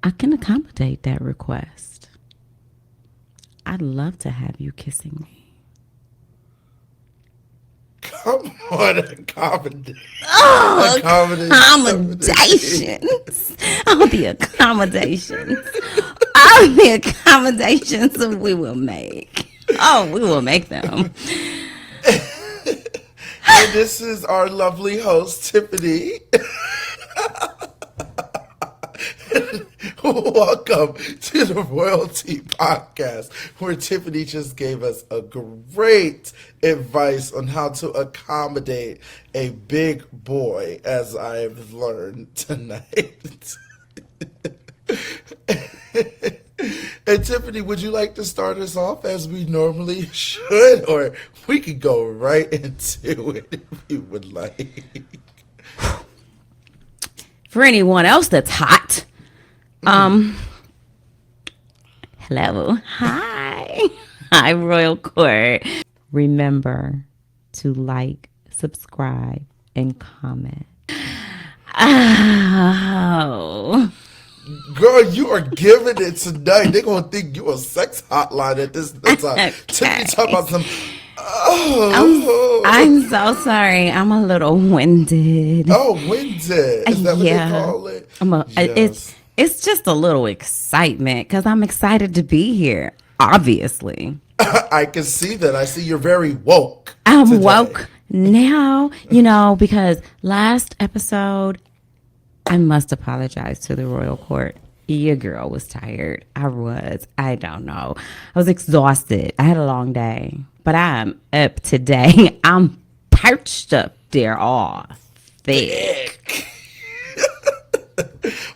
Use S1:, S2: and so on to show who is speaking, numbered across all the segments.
S1: I can accommodate that request. I'd love to have you kissing me.
S2: Come on, accommodate.
S1: Oh,
S2: Accommodate.
S1: accommodations. All the accommodations. All the accommodations that we will make. Oh, we will make them.
S2: And this is our lovely host, Tiffany. Welcome to the Royalty Podcast, where Tiffany just gave us a great advice on how to accommodate a big boy, as I've learned tonight. And Tiffany, would you like to start us off as we normally should, or we could go right into it if you would like?
S1: For anyone else that's hot, hello, hi, Royal Court. Remember to like, subscribe, and comment. Oh.
S2: Girl, you are giving it tonight. They're going to think you a sex hotline at this time.
S1: Okay.
S2: Tiffany talking about some, oh.
S1: I'm so sorry. I'm a little winded.
S2: Oh, winded. Is that what they call it? Yes.
S1: It's just a little excitement because I'm excited to be here, obviously.
S2: I can see that. I see you're very woke.
S1: I'm
S2: today.
S1: woke now, because last episode, I must apologize to the Royal Court. Your girl was tired. I don't know. I was exhausted. I had a long day. But I'm up today. I'm perched up there all thick.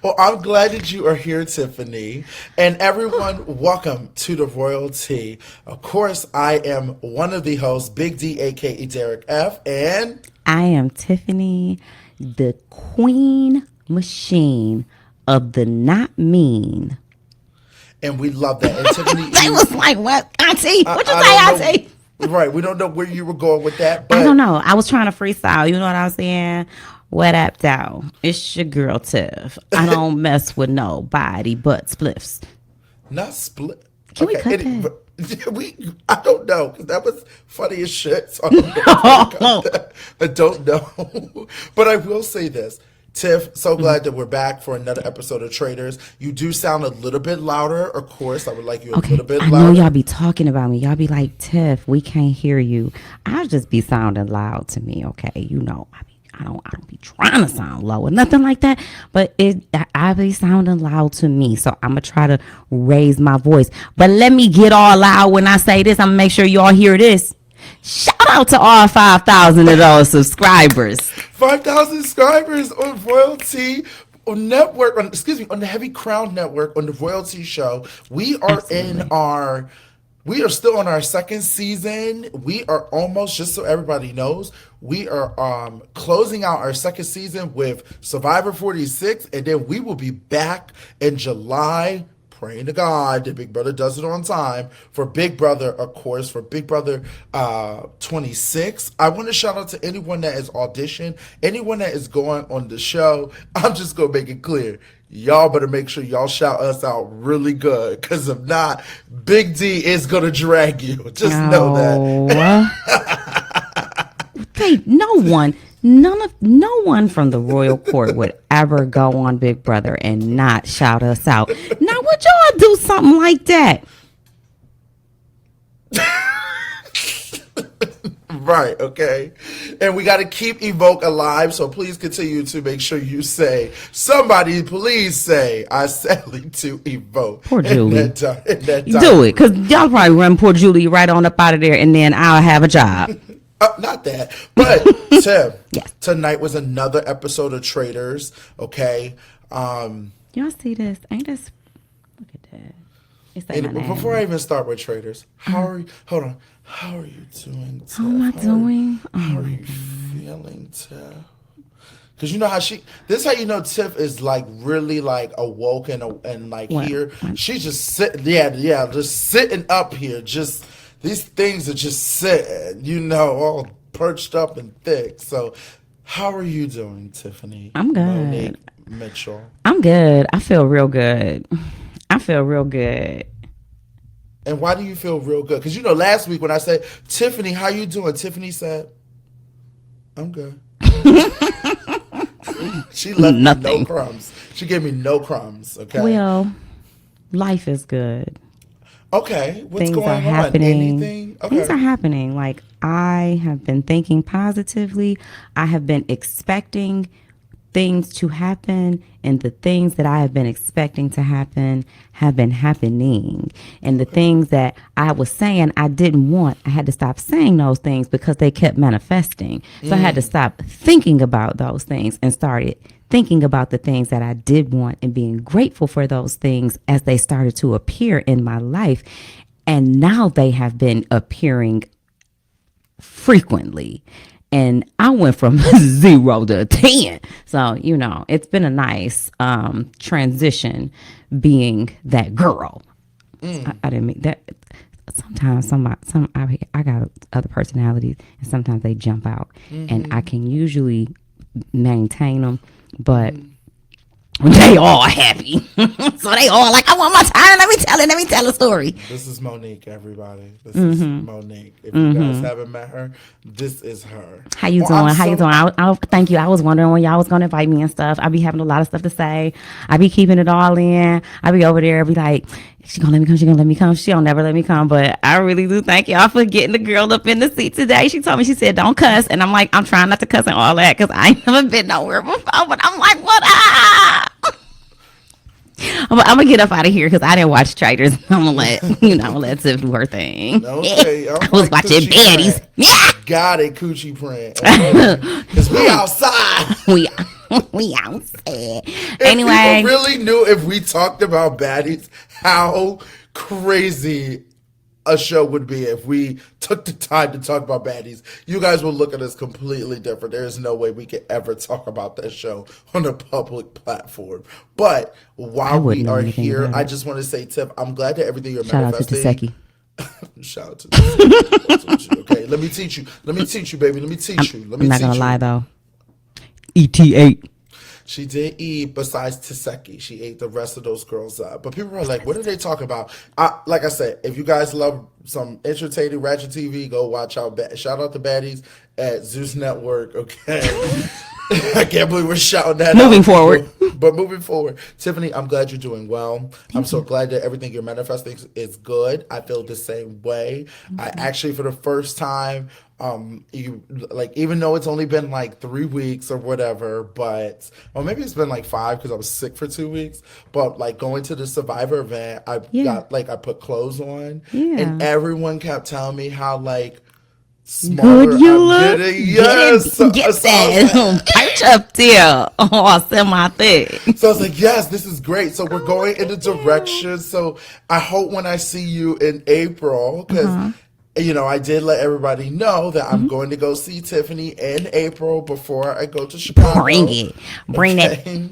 S2: Well, I'm glad that you are here, Tiffany. And everyone, welcome to the Royalty. Of course, I am one of the hosts, Big D, a.k.a. Derek F. And
S1: I am Tiffany, the queen machine of the not mean.
S2: And we love that. And Tiffany,
S1: I was like, what? Auntie? What'd you say, Auntie?
S2: Right. We don't know where you were going with that. But
S1: I don't know. I was trying to freestyle. You know what I was saying? What up, though? It's your girl, Tiff. I don't mess with nobody but spliffs.
S2: Not split.
S1: Can we cut that?
S2: I don't know, because that was funny as shit. So I don't know. But I will say this. Tiff, so glad that we're back for another episode of Traitors. You do sound a little bit louder, of course. I would like you a little bit louder.
S1: I know y'all be talking about me. Y'all be like, Tiff, we can't hear you. I'll just be sounding loud to me, okay? I don't be trying to sound low or nothing like that, but I be sounding loud to me. So I'm gonna try to raise my voice. But let me get all loud when I say this. I'm gonna make sure y'all hear this. Shout out to all 5,000 of those subscribers.
S2: 5,000 subscribers on Royalty Network, on the Heavy Crown Network, on the Royalty Show. We are We are still on our second season. We are almost, just so everybody knows, we are closing out our second season with Survivor 46, and then we will be back in July, praying to God that Big Brother does it on time, for Big Brother, of course, for Big Brother 26. I want to shout out to anyone that has auditioned, anyone that is going on the show. I'm just going to make it clear. Y'all better make sure y'all shout us out really good, because if not, Big D is going to drag you. Just know that.
S1: Hey, no one from the Royal Court would ever go on Big Brother and not shout us out. Now, would y'all do something like that?
S2: Right, okay. And we got to keep Evoke alive, so please continue to make sure you say, somebody please say, I sadly to Evoke.
S1: Poor Julie.
S2: In that
S1: Do it, because y'all probably run poor Julie right on up out of there, and then I'll have a job.
S2: Not that, but Tim,
S1: yes.
S2: Tonight was another episode of Traitors, okay?
S1: Y'all see this? Ain't this? Look at that. It's like
S2: before I even start with Traitors, how are you? Hold on. How are you doing, Tiff?
S1: How am I doing?
S2: How are you feeling, Tiff? Because you know how this is how you know Tiff is like really like awoke and like
S1: what?
S2: here.
S1: What?
S2: She's just sitting, just sitting up here. Just these things are just sitting, all perched up and thick. So, how are you doing, Tiffany?
S1: I'm good.
S2: Monique Mitchell.
S1: I'm I'm good. I feel real good. I feel real good.
S2: And why do you feel real good? Because you know, last week when I said, Tiffany, how you doing? Tiffany said, I'm good. She left me no crumbs. She gave me no crumbs. Okay.
S1: Well, life is good.
S2: Okay. What's
S1: Things
S2: going
S1: are
S2: on?
S1: happening.
S2: Anything? Okay.
S1: Things are happening. Like, I have been thinking positively. I have been expecting things to happen, and the things that I have been expecting to happen have been happening. And the things that I was saying I didn't want, I had to stop saying those things because they kept manifesting. So I had to stop thinking about those things and started thinking about the things that I did want and being grateful for those things as they started to appear in my life. And now they have been appearing frequently. And I went from 0 to 10. So, you know, it's been a nice transition being that girl. I didn't mean that. Sometimes I got other personalities, and sometimes they jump out, and I can usually maintain them, but they all happy. So they all like, I want my turn. Let me tell a story.
S2: This is Monique, everybody. This is Monique. If you guys haven't met her, this is her.
S1: How you doing? How you doing? I thank you. I was wondering when y'all was going to invite me and stuff. I be having a lot of stuff to say. I be keeping it all in. I be over there, be like, she gonna let me come. She gonna let me come. She don't never let me come. But I really do thank y'all for getting the girl up in the seat today. She told me, she said, don't cuss. And I'm like, I'm trying not to cuss and all that because I ain't never been nowhere before. But I'm like, what up? I'm gonna get up out of here because I didn't watch Traitors. I'm gonna let Tiff do her thing.
S2: Okay,
S1: I was watching baddies. Yeah,
S2: got it, coochie print. Because we outside.
S1: we outside.
S2: If
S1: Anyway,
S2: people really knew if we talked about baddies, how crazy a show would be if we took the time to talk about baddies. You guys will look at us completely different. There is no way we could ever talk about that show on a public platform. But while we are here, I just want to say, Tiff, I'm glad that everything you're manifesting.
S1: Shout out to Taseki.
S2: Shout out to Taseki. Okay, let me teach you. Let me teach you, baby. Let me teach you.
S1: I'm not gonna lie though. ET8.
S2: She did eat, besides Taseki, she ate the rest of those girls up. But people are like, what are they talking about? Like I said, if you guys love some entertaining ratchet TV, go watch out. Shout out to baddies at Zeus Network, okay? I can't believe we're shouting that
S1: moving
S2: out.
S1: Forward.
S2: But moving forward, Tiffany, I'm glad you're doing well. I'm so glad that everything you're manifesting is good. I feel the same way. I actually, for the first time, you like, even though it's only been like 3 weeks or whatever, but maybe it's been like 5 because I was sick for 2 weeks. But like going to the Survivor event, I put clothes on, and everyone kept telling me how like smaller
S1: good you
S2: I'm
S1: look.
S2: getting. Yes,
S1: Get that perch up there. Oh, semi thick.
S2: So I was like, yes, this is great. So we're going in the direction. So I hope when I see you in April, because you know, I did let everybody know that I'm going to go see Tiffany in April before I go to Chicago.
S1: Bring it.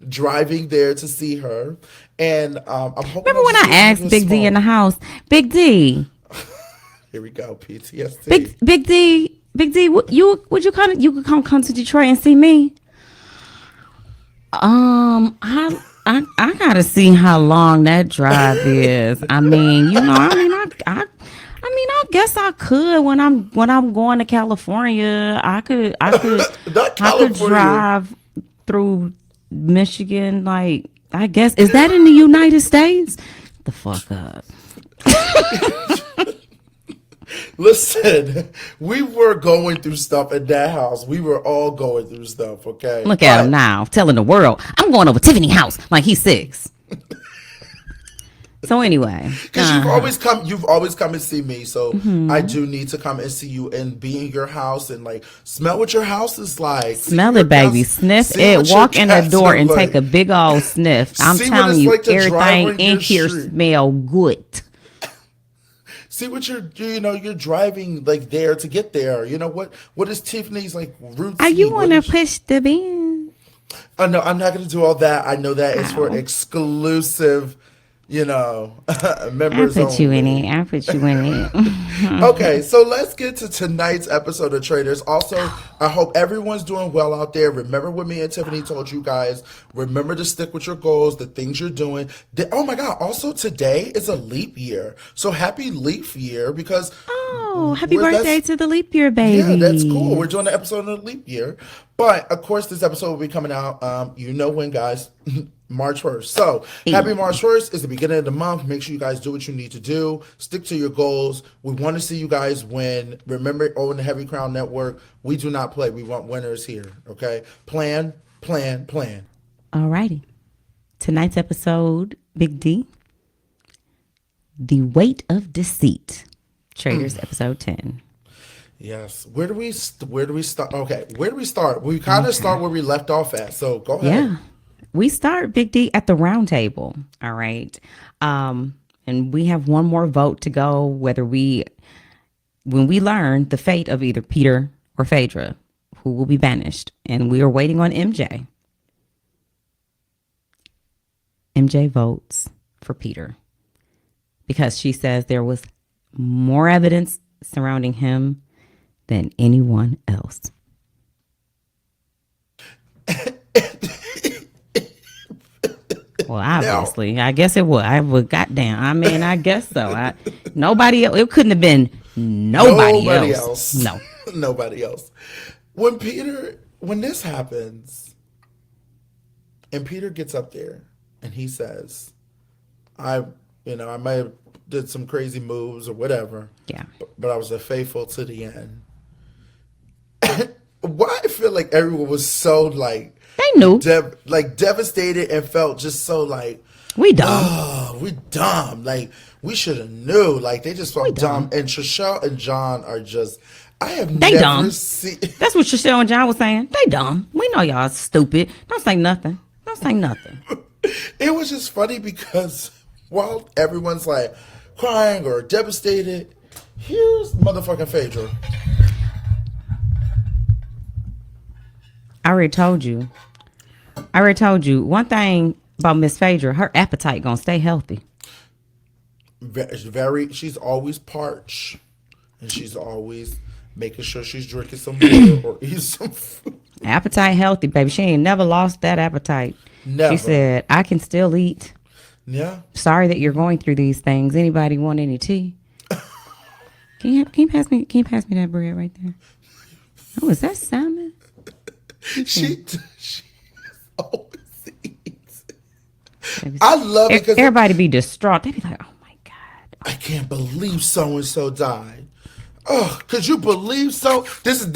S2: Driving there to see her. And I'm hoping.
S1: Remember when I asked Big D in the house, Big D.
S2: Here we go, PTSD.
S1: Big D, would you come to Detroit and see me? I gotta see how long that drive is. I mean, you know, I guess I could when I'm going to California. I could drive through Michigan. Like, I guess, is that in the United States? The fuck up.
S2: Listen, we were going through stuff in that house. We were all going through stuff, okay?
S1: Look at him now, telling the world, I'm going over Tiffany's house like he's 6. So anyway,
S2: because you've always come and see me, so I do need to come and see you and be in your house and like smell what your house is like.
S1: Smell it, baby. Sniff it. Walk in the door and take a big old sniff. I'm telling you, everything in here smell good.
S2: See what you're driving like there to get there. You know what is Tiffany's like roots?
S1: Are you want to push the bin?
S2: Oh no, I'm not going to do all that. I know that is for exclusive. you know,
S1: I
S2: members
S1: put you in
S2: only.
S1: it. I put you in it.
S2: Okay, so let's get to tonight's episode of Traitors. Also, I hope everyone's doing well out there. Remember what me and Tiffany told you guys. Remember to stick with your goals, the things you're doing. Oh my God, also today is a leap year. So happy leap year because
S1: Oh, happy birthday to the leap year
S2: yeah, that's cool.
S1: baby.
S2: We're doing an episode on the leap year. But of course, this episode will be coming out, you know when, guys, March 1st. So happy March 1st is the beginning of the month. Make sure you guys do what you need to do. Stick to your goals. We want to see you guys win. Remember, on the Heavy Crown Network, we do not play. We want winners here, okay? Plan, plan, plan.
S1: Alrighty. Tonight's episode, Big D, The Weight of Deceit. Traitors, episode 10.
S2: Yes. Where do we start? Okay, where do we start? We kind of start where we left off at. So go ahead.
S1: Yeah. We start, Big D, at the round table. All right. And we have one more vote to go, when we learn the fate of either Peter or Phaedra, who will be banished. And we are waiting on MJ. MJ votes for Peter because she says there was more evidence surrounding him than anyone else. Well, obviously, I guess it would. I would. Goddamn. I mean, I guess so. Nobody else. It couldn't have been nobody else. No.
S2: Nobody else. When this happens, and Peter gets up there and he says, I might have did some crazy moves or whatever.
S1: Yeah.
S2: But I was faithful to the end. Why I feel like everyone was so like
S1: they knew,
S2: devastated and felt just so like
S1: we dumb.
S2: Oh, we dumb. Like we should have knew. Like they just felt dumb. And Trishelle and John are just. They never
S1: dumb.
S2: seen.
S1: That's what Trishelle and John was saying. They dumb. We know y'all stupid. Don't say nothing. Don't say nothing.
S2: It was just funny because while everyone's like crying or devastated, here's motherfucking Phaedra.
S1: I already told you. One thing about Miss Phaedra, her appetite gonna stay healthy.
S2: She's always parched, and she's always making sure she's drinking some water or eating some food.
S1: Appetite healthy, baby. She ain't never lost that appetite.
S2: Never.
S1: She said, I can still eat.
S2: Yeah.
S1: Sorry that you're going through these things. Anybody want any tea? Can you pass me that bread right there? Oh, is that salmon?
S2: She always eats. I love it because
S1: everybody be distraught. They be like, "Oh my God,
S2: I can't believe so and so died." Oh, could you believe so? This.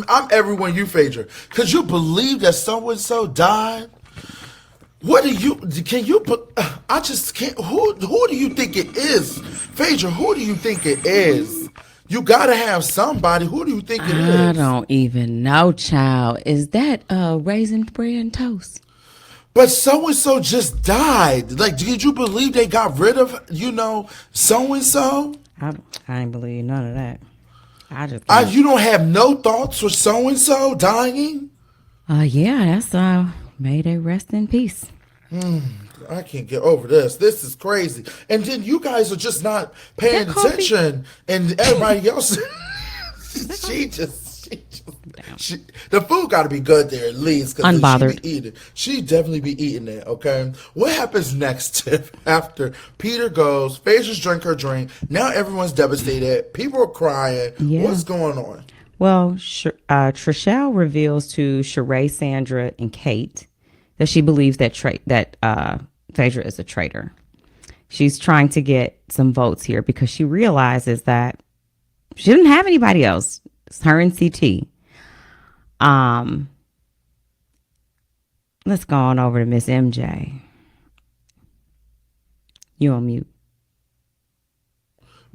S2: I'm everyone you, Phaedra. Could you believe that so and so died? What do you? Can you? I just can't. Who do you think it is, Phaedra? Who do you think it is? You gotta have somebody. Who do you think it is?
S1: I don't even know, child. Is that raisin bread and toast?
S2: But so and so just died. Like, did you believe they got rid of so and so?
S1: I ain't believe none of that.
S2: You don't have no thoughts for so and so dying?
S1: Yeah, that's may they rest in peace.
S2: I can't get over this. This is crazy. And then you guys are just not paying attention, and everybody else. The food got to be good there at least.
S1: Unbothered.
S2: She definitely be eating it. Okay. What happens next, Tiff? After Peter goes, Phaedra's drink her drink. Now everyone's devastated. People are crying. Yeah. What's going on?
S1: Well, Trishelle reveals to Sheree, Sandra, and Kate that she believes that Phaedra is a traitor. She's trying to get some votes here because she realizes that she didn't have anybody else. It's her and CT. Let's go on over to Miss MJ. You on mute.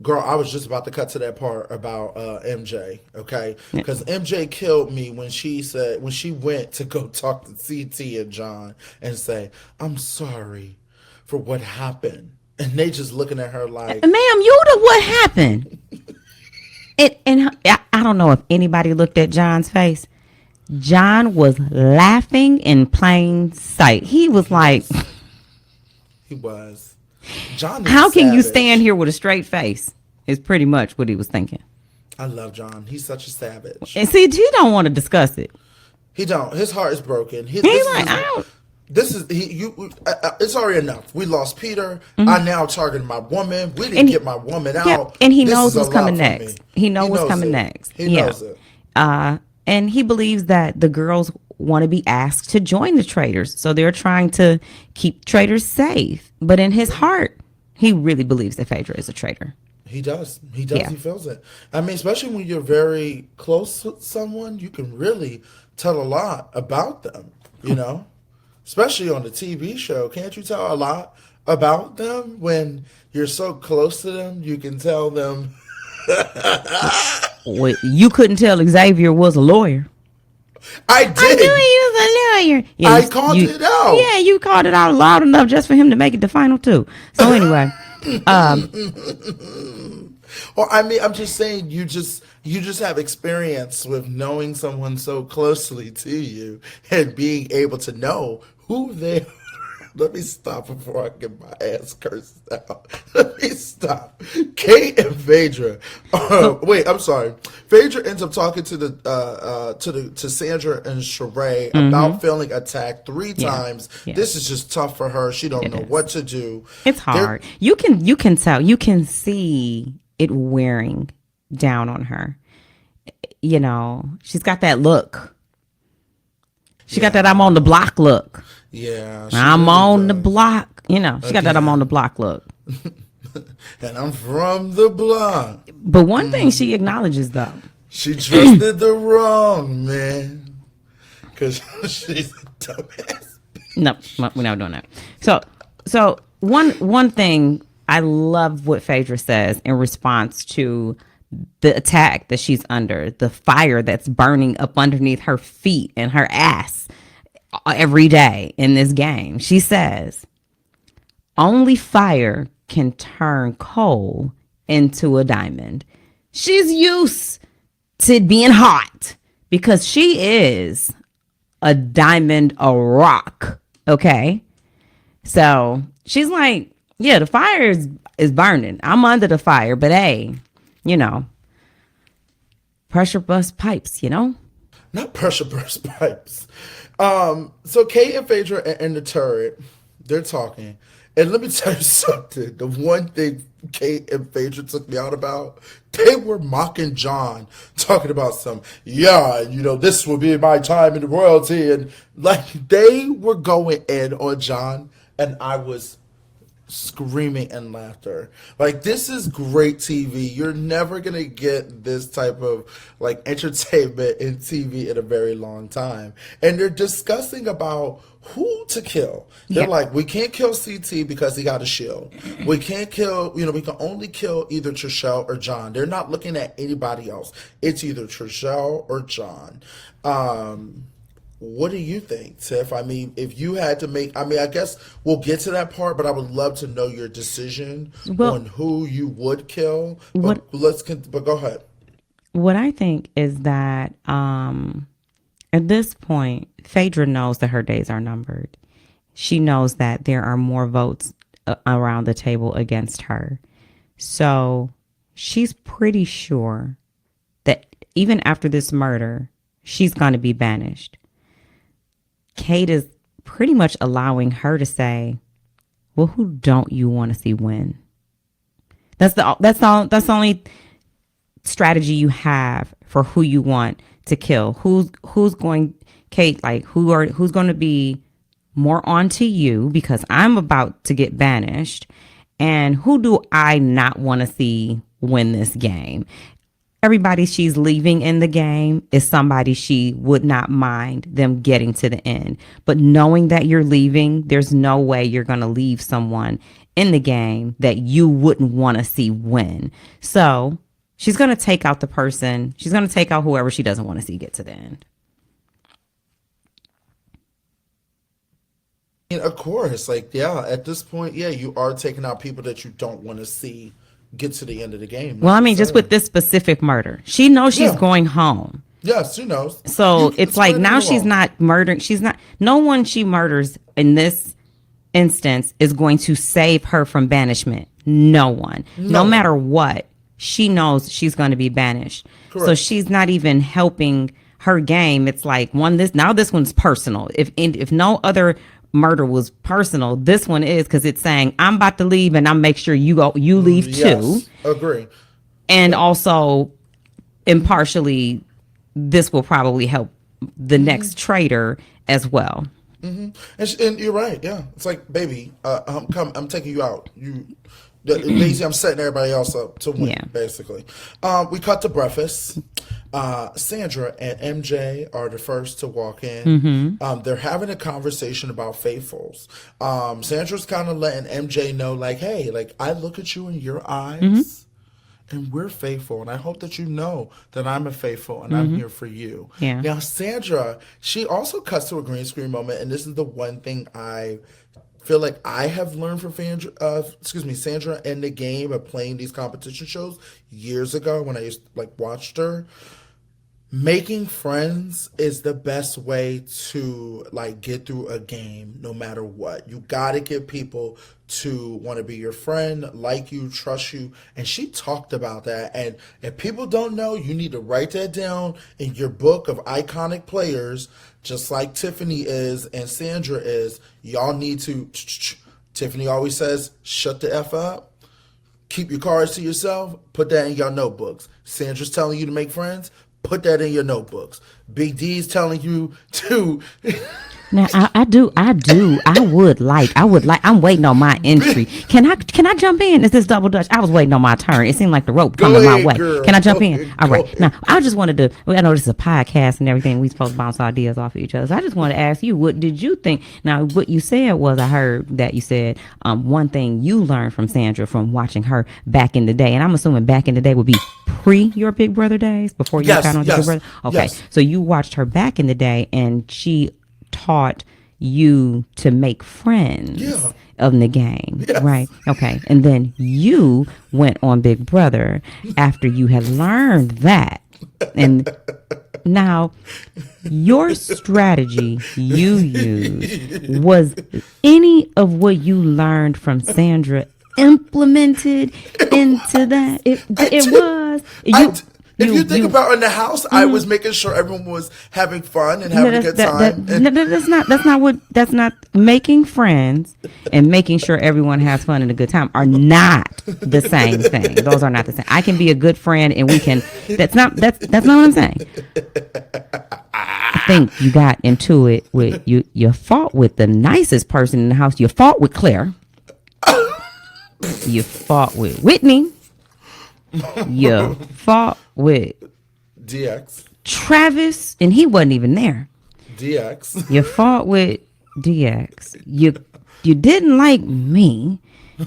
S2: Girl, I was just about to cut to that part about MJ, okay? Because MJ killed me when she went to go talk to CT and John and say, I'm sorry for what happened. And they just looking at her like,
S1: ma'am, you know what happened? and I don't know if anybody looked at John's face. John was laughing in plain sight. He was like...
S2: He was. John is
S1: How can you
S2: savage.
S1: stand here with a straight face? Is pretty much what he was thinking.
S2: I love John. He's such a savage.
S1: And see, he don't want to discuss it.
S2: He don't. His heart is broken.
S1: He's like, I don't.
S2: This is he. You. It's already enough. We lost Peter. I now targeted my woman. We didn't
S1: And
S2: get my woman out.
S1: Yeah, and he
S2: This
S1: knows
S2: is a
S1: what's
S2: lot
S1: coming
S2: for
S1: next.
S2: me.
S1: He knows what's coming
S2: it.
S1: next.
S2: He knows it.
S1: And he believes that the girls want to be asked to join the traitors, so they're trying to keep traitors safe. But in his heart, he really believes that Phaedra is a traitor.
S2: He does. He does.
S1: Yeah.
S2: He feels it. I mean, especially when you're very close to someone, you can really tell a lot about them. You know, especially on the TV show, can't you tell a lot about them when you're so close to them? You can tell them.
S1: Well, you couldn't tell Xavier was a lawyer.
S2: I did.
S1: I knew he was a lawyer. Yeah,
S2: I called it out.
S1: Yeah, you called it out loud enough just for him to make it the final two. So anyway,
S2: Well, I mean, I'm just saying, you just have experience with knowing someone so closely to you and being able to know who they. Let me stop before I get my ass cursed out. Let me stop. Kate and Phaedra. Wait, I'm sorry. Phaedra ends up talking to to Sandra and Sheree about feeling attacked 3 times.
S1: Yeah.
S2: This is just tough for her. She don't know what to do.
S1: it's hard. You can tell. You can see it wearing down on her. You know, she's got that look. She got that I'm on the block look.
S2: Yeah.
S1: I'm on the block. You know, she got that I'm on the block look.
S2: And I'm from the block.
S1: But one thing she acknowledges, though.
S2: She trusted the wrong man. Because she's a dumbass.
S1: No, we're not doing that. So one thing, I love what Phaedra says in response to the attack that she's under, the fire that's burning up underneath her feet and her ass every day in this game. She says, only fire can turn coal into a diamond. She's used to being hot because she is a diamond, a rock. Okay. So she's like, yeah, the fire is burning. I'm under the fire, but hey, you know, pressure bust pipes, you know?
S2: Not pressure burst pipes. So Kate and Phaedra are in the turret. They're talking. And let me tell you something. The one thing Kate and Phaedra took me out about, they were mocking John, talking about this will be my time in the royalty. And like they were going in on John, and I was screaming in laughter. Like, this is great TV. You're never gonna get this type of like entertainment in TV in a very long time. And they're discussing about who to kill. They're like, we can't kill CT because he got a shield. We can't kill, we can only kill either Trishelle or John. They're not looking at anybody else. It's either Trishelle or John. What do you think, Tiff? I mean, if you had to make, I guess we'll get to that part, but I would love to know your decision on who you would kill. But go ahead.
S1: What I think is that at this point, Phaedra knows that her days are numbered. She knows that there are more votes around the table against her. So she's pretty sure that even after this murder, she's going to be banished. Kate is pretty much allowing her to say, well, who don't you want to see win? That's the only strategy you have for who you want to kill. Who's going, Kate, like who's going to be more onto you because I'm about to get banished, and who do I not want to see win this game? Everybody she's leaving in the game is somebody she would not mind them getting to the end. But knowing that you're leaving, there's no way you're going to leave someone in the game that you wouldn't want to see win. So she's going to take out the person. She's going to take out whoever she doesn't want to see get to the end.
S2: Of course, at this point, you are taking out people that you don't want to see get to the end of the game.
S1: Well, I mean, just with this specific murder, she knows she's going home.
S2: Yes, she knows.
S1: So it's like now she's not murdering. She's not. No one she murders in this instance is going to save her from banishment? No one. No matter what, she knows she's going to be banished. Correct. So she's not even helping her game. It's like this one's personal. If no other murder was personal, this one is, because it's saying I'm about to leave and I'll make sure you leave too.
S2: Agree.
S1: And also, impartially, this will probably help the next traitor as well.
S2: And you're right. Yeah, it's like, baby, I'm taking you out. Basically, I'm setting everybody else up to win. Yeah. Basically, we cut to breakfast. Sandra and MJ are the first to walk in. They're having a conversation about faithfuls. Sandra's kind of letting MJ know, like, hey, like, I look at you in your eyes. And we're faithful, and I hope that you know that I'm a faithful, and I'm here for you.
S1: Yeah.
S2: Now, Sandra, she also cuts to a green screen moment, and this is the one thing I feel like I have learned from Sandra in the game of playing these competition shows years ago when I watched her. Making friends is the best way to get through a game, no matter what. You got to get people to want to be your friend, like you, trust you. And she talked about that. And if people don't know, you need to write that down in your book of iconic players, just like Tiffany is and Sandra is. Y'all need to, Tiffany always says, shut the F up. Keep your cards to yourself. Put that in your notebooks. Sandra's telling you to make friends. Put that in your notebooks. Big D's telling you to.
S1: Now I would like. I'm waiting on my entry. Can I jump in? Is this double dutch? I was waiting on my turn. It seemed like the rope coming my way.
S2: Girl.
S1: Can I jump in? All right. Now I just wanted to. I know this is a podcast and everything. We supposed to bounce ideas off of each other. So I just want to ask you, what did you think? Now what you said was, I heard that you said one thing you learned from Sandra from watching her back in the day, and I'm assuming back in the day would be pre your Big Brother days, before you got on Big Brother. Okay, so you watched her back in the day, and she taught you to make friends of the game, right? Okay, and then you went on Big Brother after you had learned that, and now your strategy you used, was any of what you learned from Sandra implemented into that? It was.
S2: If you think about in the house, I was making sure everyone was having fun and having a good time.
S1: That's not making friends and making sure everyone has fun and a good time are not the same thing. Those are not the same. I can be a good friend and we can. That's not what I'm saying. I think you got into it with you fought with the nicest person in the house. You fought with Claire. You fought with Whitney. You fought with
S2: DX.
S1: Travis, and he wasn't even there.
S2: DX.
S1: You fought with DX. You didn't like me.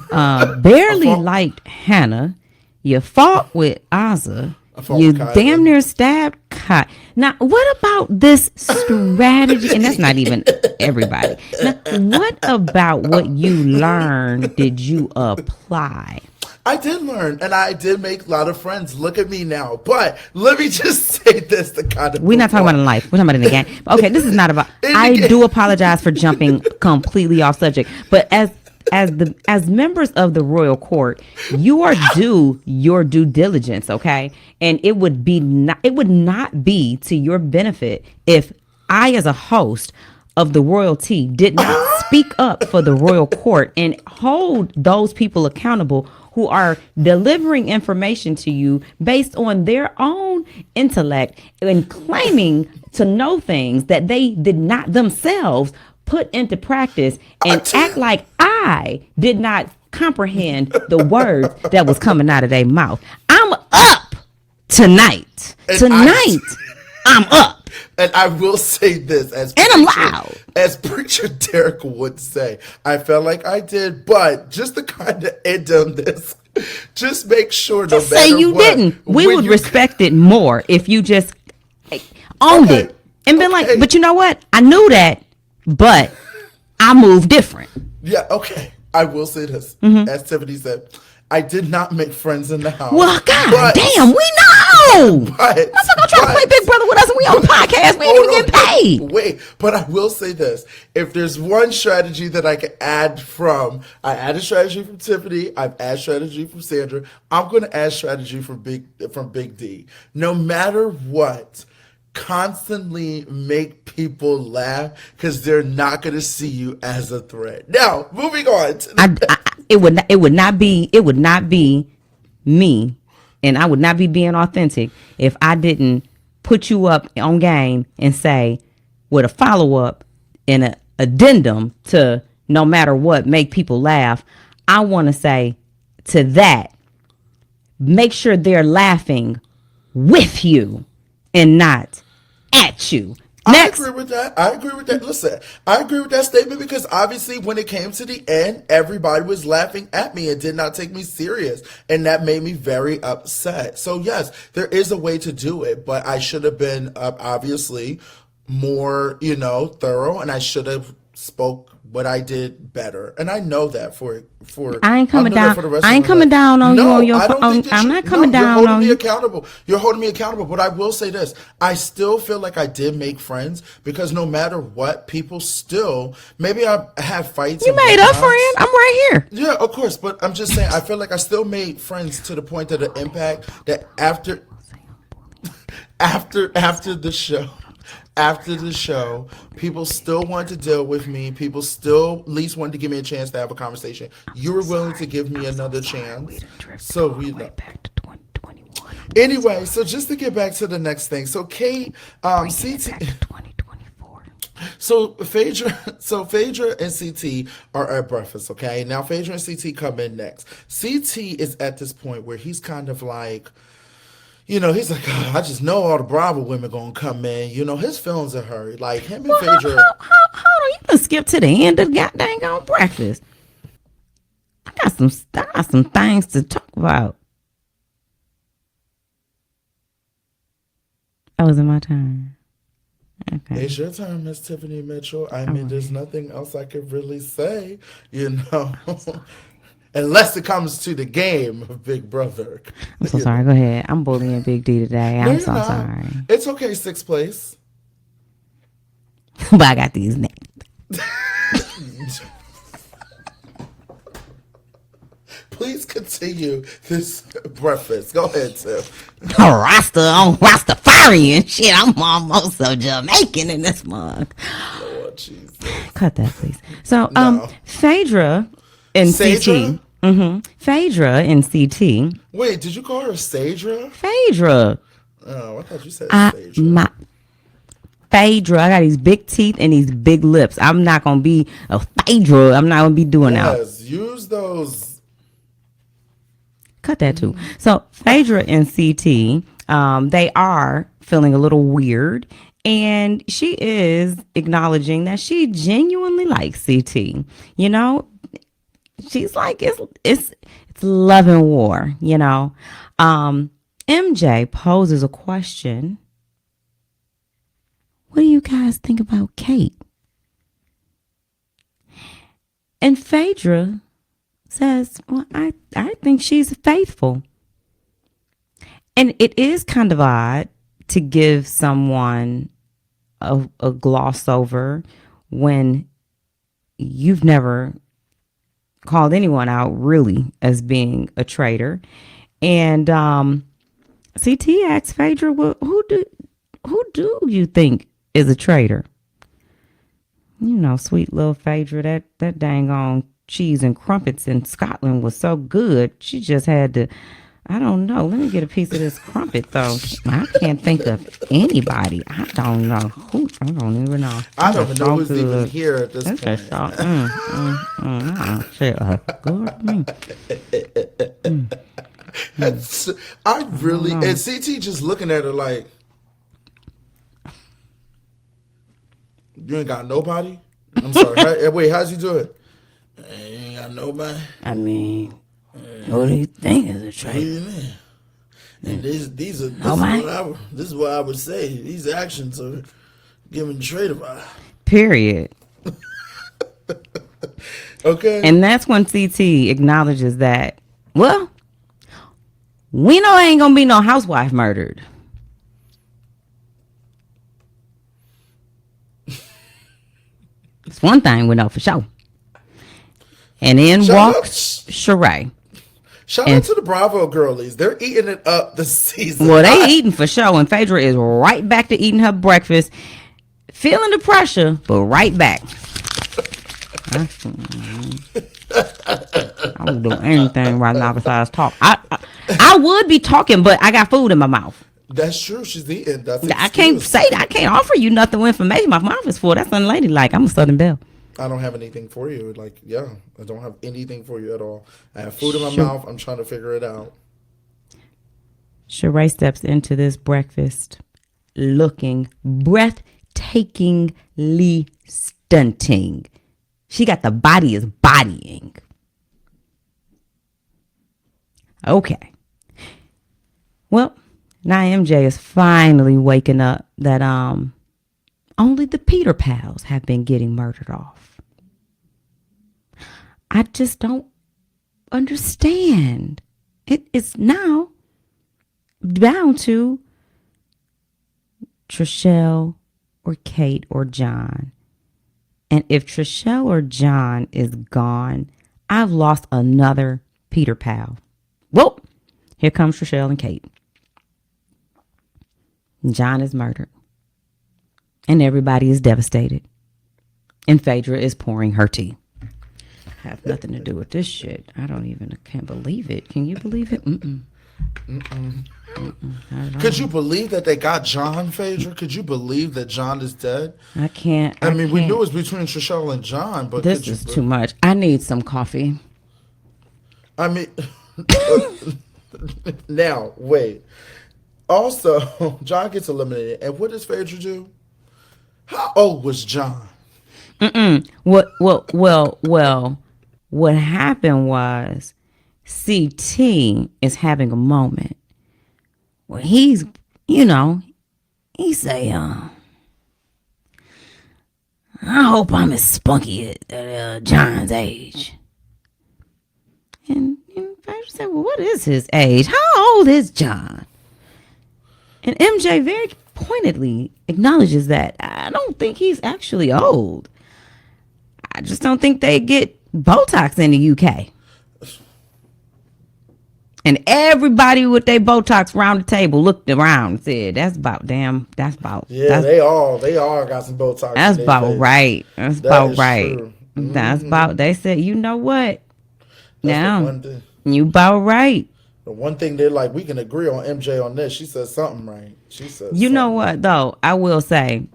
S1: Barely liked Hannah. You fought with Azza. You damn near stabbed Kai. Now, what about this strategy? And that's not even everybody. Now, what about what you learned did you apply?
S2: I did learn, and I did make a lot of friends. Look at me now. But let me just say this: we're
S1: not talking about in life. We're talking about in the game. Okay, this is not about. I do apologize for jumping completely off subject, but as members of the royal court, you are due your due diligence. Okay, and it would not be to your benefit if I, as a host of the royalty, did not speak up for the royal court and hold those people accountable who are delivering information to you based on their own intellect and claiming to know things that they did not themselves put into practice, and act like I did not comprehend the words that was coming out of their mouth. I'm up tonight. I'm up.
S2: And I will say this,
S1: I'm loud.
S2: As Preacher Derek would say, I felt like I did, but just to kind of end on this, just make sure
S1: just no matter say you what, didn't. We would respect it more if you just owned it and been like, but you know what? I knew that, but I moved different.
S2: Yeah, okay. I will say this. As Tiffany said, I did not make friends in the house.
S1: Well, God damn, we know. I'm not trying to play Big Brother with us. and we on the podcast. We ain't even getting paid.
S2: Wait, but I will say this. If there's one strategy that I can add I added strategy from Tiffany. I've added strategy from Sandra. I'm going to add strategy from Big D. No matter what, constantly make people laugh because they're not going to see you as a threat. Now, moving on.
S1: It would not be me, and I would not be being authentic if I didn't put you up on game and say with a follow up and an addendum to no matter what make people laugh. I want to say to that, make sure they're laughing with you and not at you. Next.
S2: I agree with that. Listen, I agree with that statement because obviously when it came to the end, everybody was laughing at me and did not take me serious. And that made me very upset. So yes, there is a way to do it, but I should have been obviously more, thorough, and I should have spoke what I did better. And I know that for
S1: I ain't coming down. I ain't
S2: coming
S1: down on you on your
S2: phone.
S1: I'm not coming down
S2: you're holding
S1: on
S2: me
S1: you.
S2: accountable. You're holding me accountable. But I will say this. I still feel like I did make friends because no matter what, people still, maybe I have fights.
S1: You made a friend. I'm right here.
S2: Yeah, of course. But I'm just saying, I feel like I still made friends to the point of the impact that after the show. After the show, people still wanted to deal with me. People still at least wanted to give me a chance to have a conversation. You were willing to give me another chance. So we
S1: back to 2021.
S2: Anyway, so just to get back to the next thing. So Kate, CT,
S1: 2024.
S2: So Phaedra and CT are at breakfast, okay? Now Phaedra and CT come in next. CT is at this point where he's kind of like, he's like, oh, I just know all the Bravo women gonna come in. His feelings are hurt. Like him and Phaedra.
S1: Hold on, you can skip to the end of the goddamn on breakfast. I got some things to talk about. Oh, is it my turn? Okay.
S2: It's your turn, Miss Tiffany Mitchell. I mean, there's nothing else I could really say, Unless it comes to the game of Big Brother.
S1: I'm so sorry. Go ahead. I'm bullying Big D today. I'm so sorry.
S2: It's okay, sixth place.
S1: But I got these next.
S2: Please continue this breakfast. Go ahead, Tiff.
S1: Rastafarian shit. I'm almost so Jamaican in this mug.
S2: Lord Jesus.
S1: Cut that, please. So, Phaedra and CT. Phaedra and CT.
S2: Wait, did you call her Phaedra?
S1: Phaedra.
S2: Oh, I thought you said Phaedra.
S1: Phaedra. I got these big teeth and these big lips. I'm not gonna be a Phaedra. I'm not gonna be doing that.
S2: Yes, use those.
S1: Cut that too. So Phaedra and CT, they are feeling a little weird, and she is acknowledging that she genuinely likes CT. She's like, it's love and war, MJ poses a question. What do you guys think about Kate? And Phaedra says, well, I think she's faithful. And it is kind of odd to give someone a gloss over when you've never called anyone out really as being a traitor. And CT asks Phaedra, well, who do you think is a traitor? Sweet little Phaedra, that dang on cheese and crumpets in Scotland was so good. She just had to, I don't know. Let me get a piece of this crumpet, though. I can't think of anybody. I don't know who. I don't even know.
S2: I don't even know who's even here at this point.
S1: Shit, good me.
S2: I really, and CT just looking at her like, you ain't got nobody? I'm sorry. Wait, how's he do it? You ain't got nobody?
S1: I mean, what do you think is a traitor?
S2: What do you mean? And this is what I would say. These actions are giving traitor vibe.
S1: Period.
S2: Okay.
S1: And that's when CT acknowledges that, well, we know ain't gonna be no housewife murdered. It's one thing we know for sure. And in walks Sheree.
S2: Shout out to the Bravo girlies. They're eating it up this season.
S1: Well, they eating for sure. And Phaedra is right back to eating her breakfast. Feeling the pressure, but right back. I don't do anything right now besides talk. I would be talking, but I got food in my mouth.
S2: That's true. She's eating.
S1: I can't say that. I can't offer you nothing with information. My mouth is full. That's unladylike. I'm a Southern Belle.
S2: I don't have anything for you. Like, yeah, I don't have anything for you at all. I have food in my mouth. I'm trying to figure it out.
S1: Sheree steps into this breakfast looking breathtakingly stunting. She got the body is bodying. Okay. Well, now MJ is finally waking up that only the Peter pals have been getting murdered off. I just don't understand. It is now down to Trishelle or Kate or John. And if Trishelle or John is gone, I've lost another Peter pal. Well, here comes Trishelle and Kate. John is murdered. And everybody is devastated. And Phaedra is pouring her tea. Have nothing to do with this shit. I can't believe it. Can you believe it?
S2: Could you believe that they got John, Phaedra? Could you believe that John is dead?
S1: I can't.
S2: I mean, we knew it was between Trishelle and John, but
S1: this is too much. I need some coffee.
S2: I mean, now, wait. Also, John gets eliminated. And what does Phaedra do? How old was John?
S1: What happened was CT is having a moment where he say, I hope I'm as spunky at John's age. And Phaedra said, well, what is his age? How old is John? And MJ very pointedly acknowledges that I don't think he's actually old. I just don't think they get Botox in the UK. And everybody with their Botox around the table looked around and said, they all
S2: got some Botox.
S1: That's about right. That's about right.
S2: True.
S1: That's about, they said, you know what? Now, you about right.
S2: The one thing they're like, we can agree on MJ on this. She said something right.
S1: You know what, though? I will say,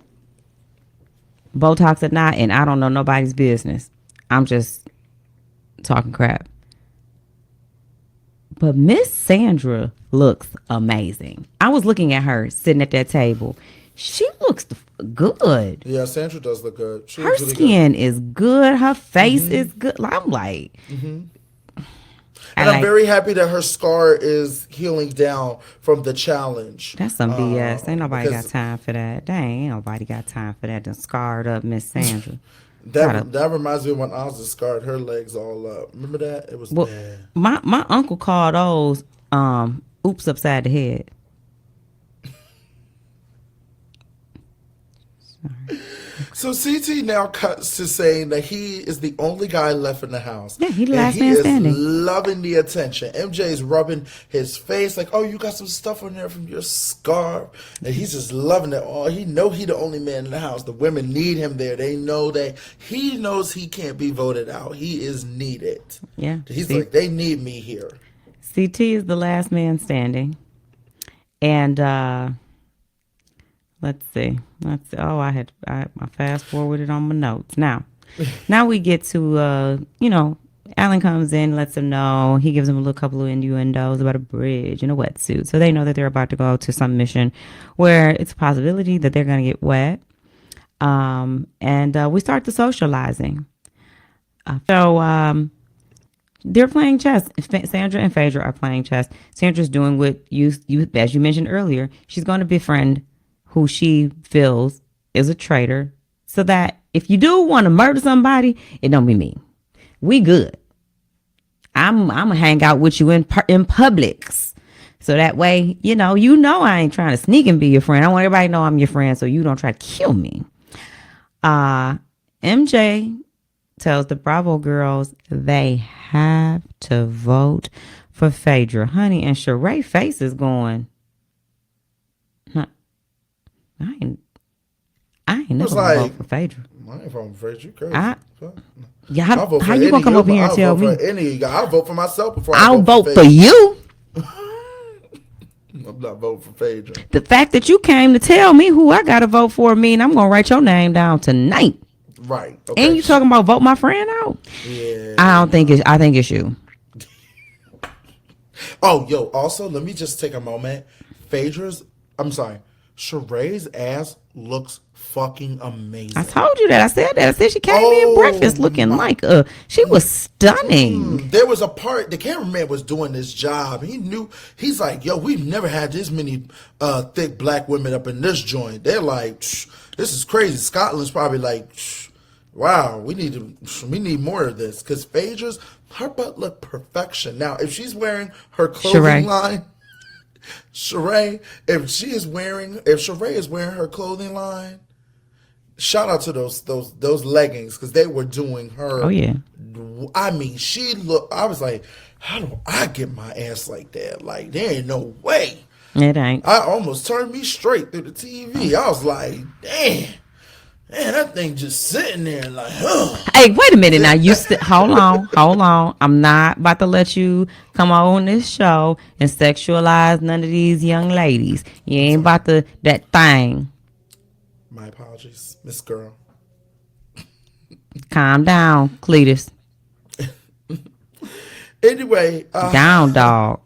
S1: Botox or not, and I don't know nobody's business. I'm just talking crap. But Miss Sandra looks amazing. I was looking at her sitting at that table. She looks good.
S2: Yeah, Sandra does look good.
S1: Her skin is good. Her face is good. I'm like...
S2: And I'm very happy that her scar is healing down from the challenge.
S1: That's some BS. Ain't nobody got time for that. Dang, ain't nobody got time for that. Done scarred up Miss Sandra.
S2: That reminds me of when Ozzy scarred her legs all up. Remember that? It was bad.
S1: My uncle called those oops upside the head. Sorry.
S2: So CT now cuts to saying that he is the only guy left in the house.
S1: Yeah, he's the last man standing.
S2: He is loving the attention. MJ is rubbing his face like, oh, you got some stuff on there from your scarf. And he's just loving it. Oh, he know he the only man in the house. The women need him there. They know that he knows he can't be voted out. He is needed.
S1: Yeah.
S2: He's like, they need me here.
S1: CT is the last man standing. And let's see. I fast forwarded on my notes. Now we get to, Alan comes in, lets him know. He gives them a couple of innuendos about a bridge and a wetsuit. So they know that they're about to go to some mission where it's a possibility that they're going to get wet. And we start the socializing. So they're playing chess. Sandra and Phaedra are playing chess. Sandra's doing what you as you mentioned earlier. She's going to befriend who she feels is a traitor, so that if you do want to murder somebody, it don't be me. We good. I'm gonna hang out with you in Publix, so that way you know I ain't trying to sneak and be your friend. I want everybody to know I'm your friend, so you don't try to kill me. MJ tells the Bravo girls they have to vote for Phaedra. Honey, and Sheree face is going, huh, I ain't
S2: was
S1: never gonna
S2: like,
S1: vote for Phaedra.
S2: I ain't voting for you, crazy.
S1: Yeah,
S2: I'll vote
S1: how
S2: for
S1: you gonna come over here and tell me?
S2: I'll vote for myself before
S1: I'll vote
S2: for
S1: for you.
S2: I'm not voting for Phaedra.
S1: The fact that you came to tell me who I gotta vote for mean I'm gonna write your name down tonight.
S2: Right. Okay.
S1: And you talking about vote my friend out?
S2: Yeah.
S1: I think it's you.
S2: Oh, yo, also, let me just take a moment. Sheree's ass looks fucking amazing.
S1: I told you that. I said that. I said she came in breakfast looking like she was stunning.
S2: There was a part, the cameraman was doing this job. He's like, yo, we've never had this many thick black women up in this joint. They're like, this is crazy. Scotland's probably like, wow, we need more of this. Because Phaedra's, her butt looked perfection. Now, if she's wearing her clothing line, Sheree, if Sheree is wearing her clothing line, shout out to those leggings, because they were doing her.
S1: Oh yeah.
S2: I mean, I was like, how do I get my ass like that? Like, there ain't no way.
S1: It ain't.
S2: I almost turned me straight through the TV. I was like, damn. Man, that thing just sitting there like,
S1: Hey, wait a minute now. Hold on. I'm not about to let you come on this show and sexualize none of these young ladies. You ain't about to that thing.
S2: My apologies, Miss Girl.
S1: Calm down, Cletus.
S2: Anyway,
S1: down, dog.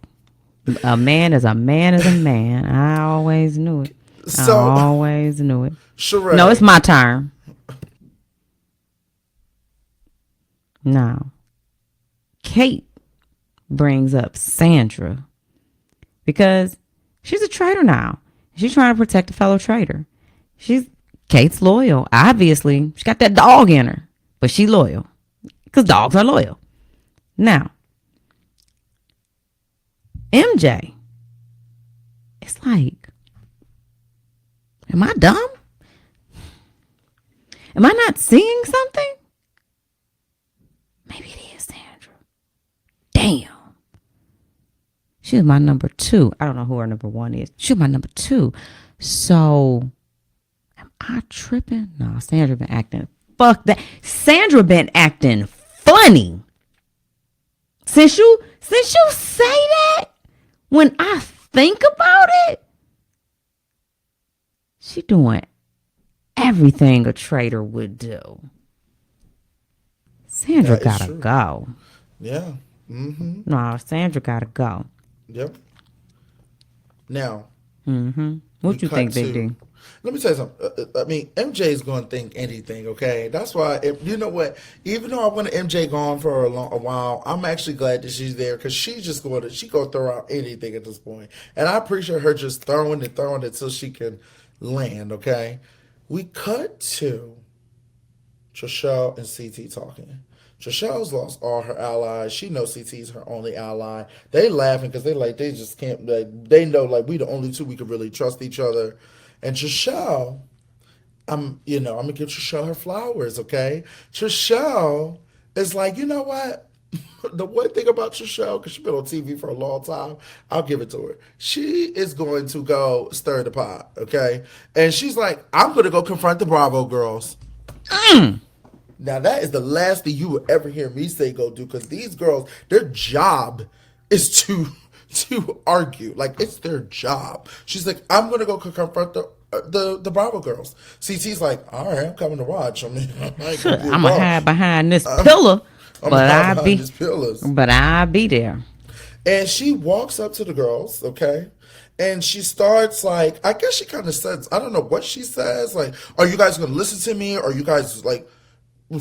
S1: A man is a man is a man. I always knew it.
S2: So,
S1: I always knew it.
S2: Sheree.
S1: No, it's my turn. Now, Kate brings up Sandra because she's a traitor now. She's trying to protect a fellow traitor. Kate's loyal. Obviously, she got that dog in her, but she loyal because dogs are loyal. Now, MJ, it's like, am I dumb? Am I not seeing something? Maybe it is Sandra. Damn. She's my number 2. I don't know who her number 1 is. She's my number 2. So, am I tripping? No, Sandra been acting. Fuck that. Sandra been acting funny. Since you say that, when I think about it, she doing everything a traitor would do. Sandra gotta go.
S2: Yeah. Mm-hmm.
S1: No, Sandra gotta go.
S2: Yep. Now.
S1: Mm-hmm. What you think, Big D?
S2: Let me tell you something. I mean, MJ is going to think anything, okay? That's why, you know what? Even though I want MJ gone for a while, I'm actually glad that she's there, because she's just going to throw out anything at this point. And I appreciate her just throwing it till she can land, okay? We cut to Trishelle and CT talking. Trishelle's lost all her allies. She knows CT's her only ally. They laughing because they just can't, they know, like, we the only two we can really trust each other. And Trishelle, I'm going to give Trishelle her flowers, okay? Trishelle is like, you know what? The one thing about Trishelle, because she's been on TV for a long time, I'll give it to her. She is going to go stir the pot, okay? And she's like, I'm going to go confront the Bravo girls. Now, that is the last thing you will ever hear me say go do, because these girls, their job is to argue. Like, it's their job. She's like, I'm going to go confront the Bravo girls. CT's like, all right, I'm coming to watch. I mean, I'm going
S1: to hide behind this pillar, but I'll be there.
S2: And she walks up to the girls, okay? And she starts, like, I guess she kind of says, I don't know what she says. Like, are you guys going to listen to me? Or are you guys, like,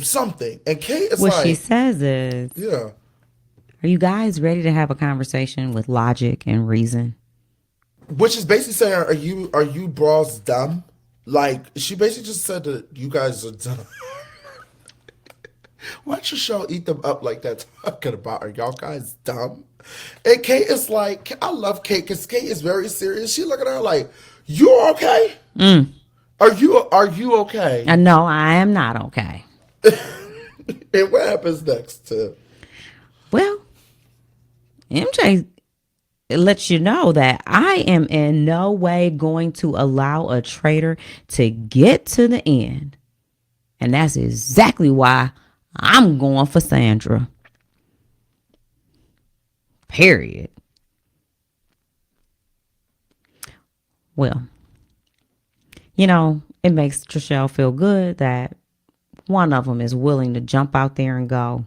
S2: something? And Kate is
S1: what she says is,
S2: yeah,
S1: are you guys ready to have a conversation with logic and reason? Which
S2: is basically saying, are you bras dumb? Like, she basically just said that you guys are dumb. Why don't your show eat them up like that, talking about, are y'all guys dumb? And Kate is like, I love Kate, because Kate is very serious. She look at her like, you okay? Are you okay?
S1: No, I am not okay.
S2: And what happens next?
S1: Well, MJ lets you know that I am in no way going to allow a traitor to get to the end. And that's exactly why I'm going for Sandra. Period. Well, it makes Trishelle feel good that one of them is willing to jump out there and go,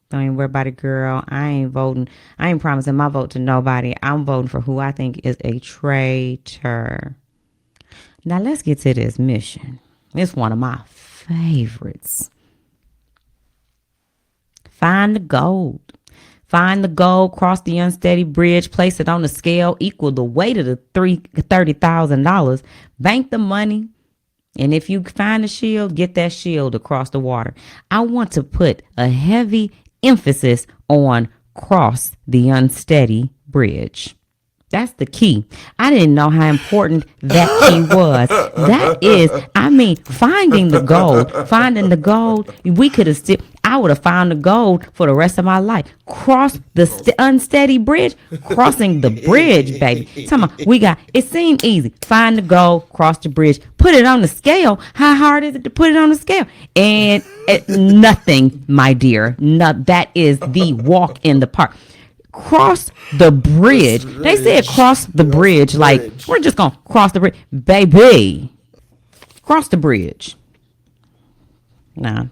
S1: don't even worry about it, girl. I ain't voting. I ain't promising my vote to nobody. I'm voting for who I think is a traitor. Now let's get to this mission. It's one of my favorites. Find the gold. Find the gold, cross the unsteady bridge, place it on the scale, equal the weight of the $30,000. Bank the money. And if you find a shield, get that shield across the water. I want to put a heavy emphasis on cross the unsteady bridge. That's the key. I didn't know how important that key was. That is, finding the gold. Finding the gold, we could have still, I would have found the gold for the rest of my life. Cross the unsteady bridge. Crossing the bridge, baby. It seemed easy. Find the gold, cross the bridge, put it on the scale. How hard is it to put it on the scale? And nothing, my dear. That is the walk in the park. Cross the bridge. They said cross the bridge. Like, we're just going to cross the bridge. Baby, cross the bridge. Nah.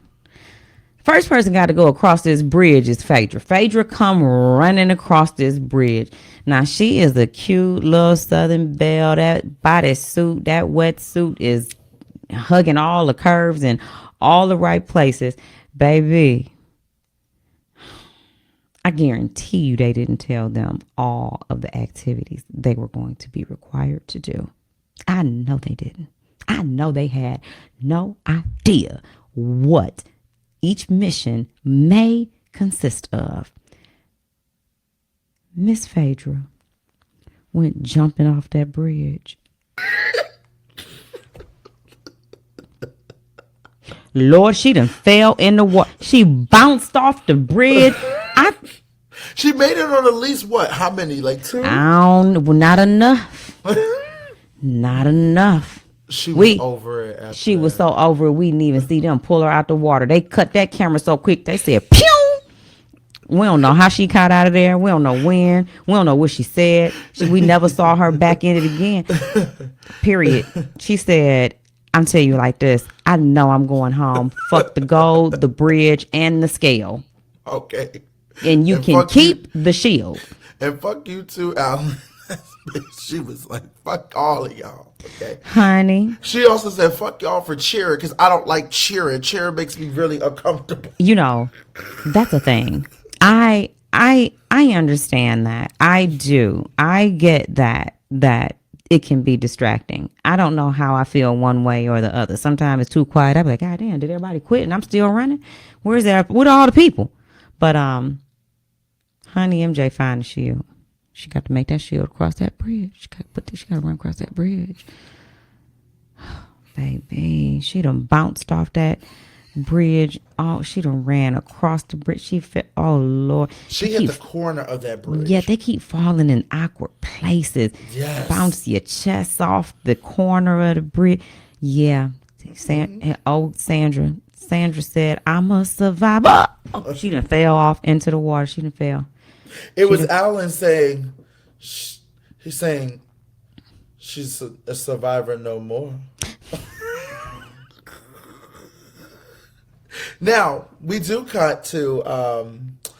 S1: First person got to go across this bridge is Phaedra. Phaedra come running across this bridge. Now, she is a cute little Southern belle. That bodysuit, that wetsuit is hugging all the curves and all the right places. Baby, I guarantee you they didn't tell them all of the activities they were going to be required to do. I know they didn't. I know they had no idea what each mission may consist of. Miss Phaedra went jumping off that bridge. Lord, she done fell in the water. She bounced off the bridge.
S2: She made it on at least what? How many? Like 2?
S1: Not enough. Not enough.
S2: She was over it.
S1: She was so over it, we didn't even see them pull her out the water. They cut that camera so quick. They said, pew! We don't know how she got out of there. We don't know when. We don't know what she said. We never saw her back in it again. Period. She said, I'm telling you like this. I know I'm going home. Fuck the gold, the bridge, and the scale.
S2: Okay.
S1: And you can keep the shield.
S2: And fuck you too, Alan. She was like, fuck all of y'all. Okay.
S1: Honey.
S2: She also said, fuck y'all for cheering, because I don't like cheering. Cheering makes me really uncomfortable.
S1: That's a thing. I understand that. I do. I get that it can be distracting. I don't know how I feel one way or the other. Sometimes it's too quiet. I'm like, God damn, did everybody quit and I'm still running? Where's that? What are all the people? But honey, MJ find the shield. She got to make that shield across that bridge. She got to run across that bridge. Baby, she done bounced off that bridge. Oh, she done ran across the bridge. She fell. Oh, Lord.
S2: She hit the corner of that bridge.
S1: Yeah, they keep falling in awkward places.
S2: Yes.
S1: Bounce your chest off the corner of the bridge. Yeah. Sandra. Sandra said, I'm a survivor. Oh, she done fell off into the water. She done fell.
S2: It was Alan saying, he's saying, she's a survivor no more. Now, we do cut to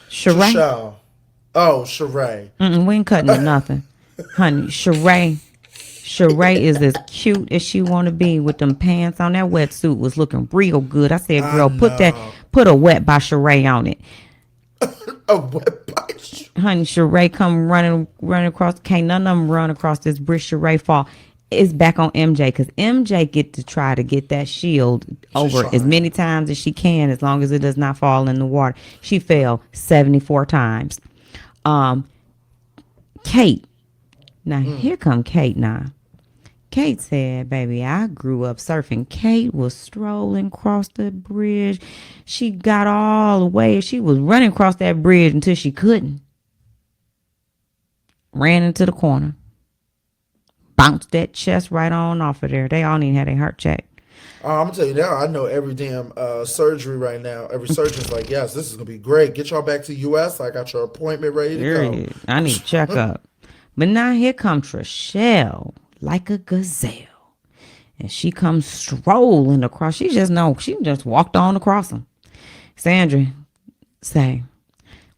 S1: Sheree.
S2: Oh, Sheree.
S1: We ain't cutting to nothing. Honey, Sheree is as cute as she want to be with them pants on. That wetsuit was looking real good. I said, girl, put a wet by Sheree on it.
S2: A wet by Sheree?
S1: Honey, Sheree come running across. Can't none of them run across this bridge. Sheree fall. It's back on MJ because MJ get to try to get that shield over as many times as she can, as long as it does not fall in the water. She fell 74 times. Kate. Now, here come Kate now. Kate said, baby, I grew up surfing. Kate was strolling across the bridge. She got all the way. She was running across that bridge until she couldn't. Ran into the corner. Bounced that chest right on off of there. They all need to have their heart checked.
S2: I'm gonna tell you now. I know every damn surgery right now. Every surgeon's like, "Yes, this is gonna be great. Get y'all back to U.S. I got your appointment ready to go."
S1: Period. I need to check up. But now here comes Trishelle like a gazelle. And she comes strolling across. She just walked on across them. Sandra say,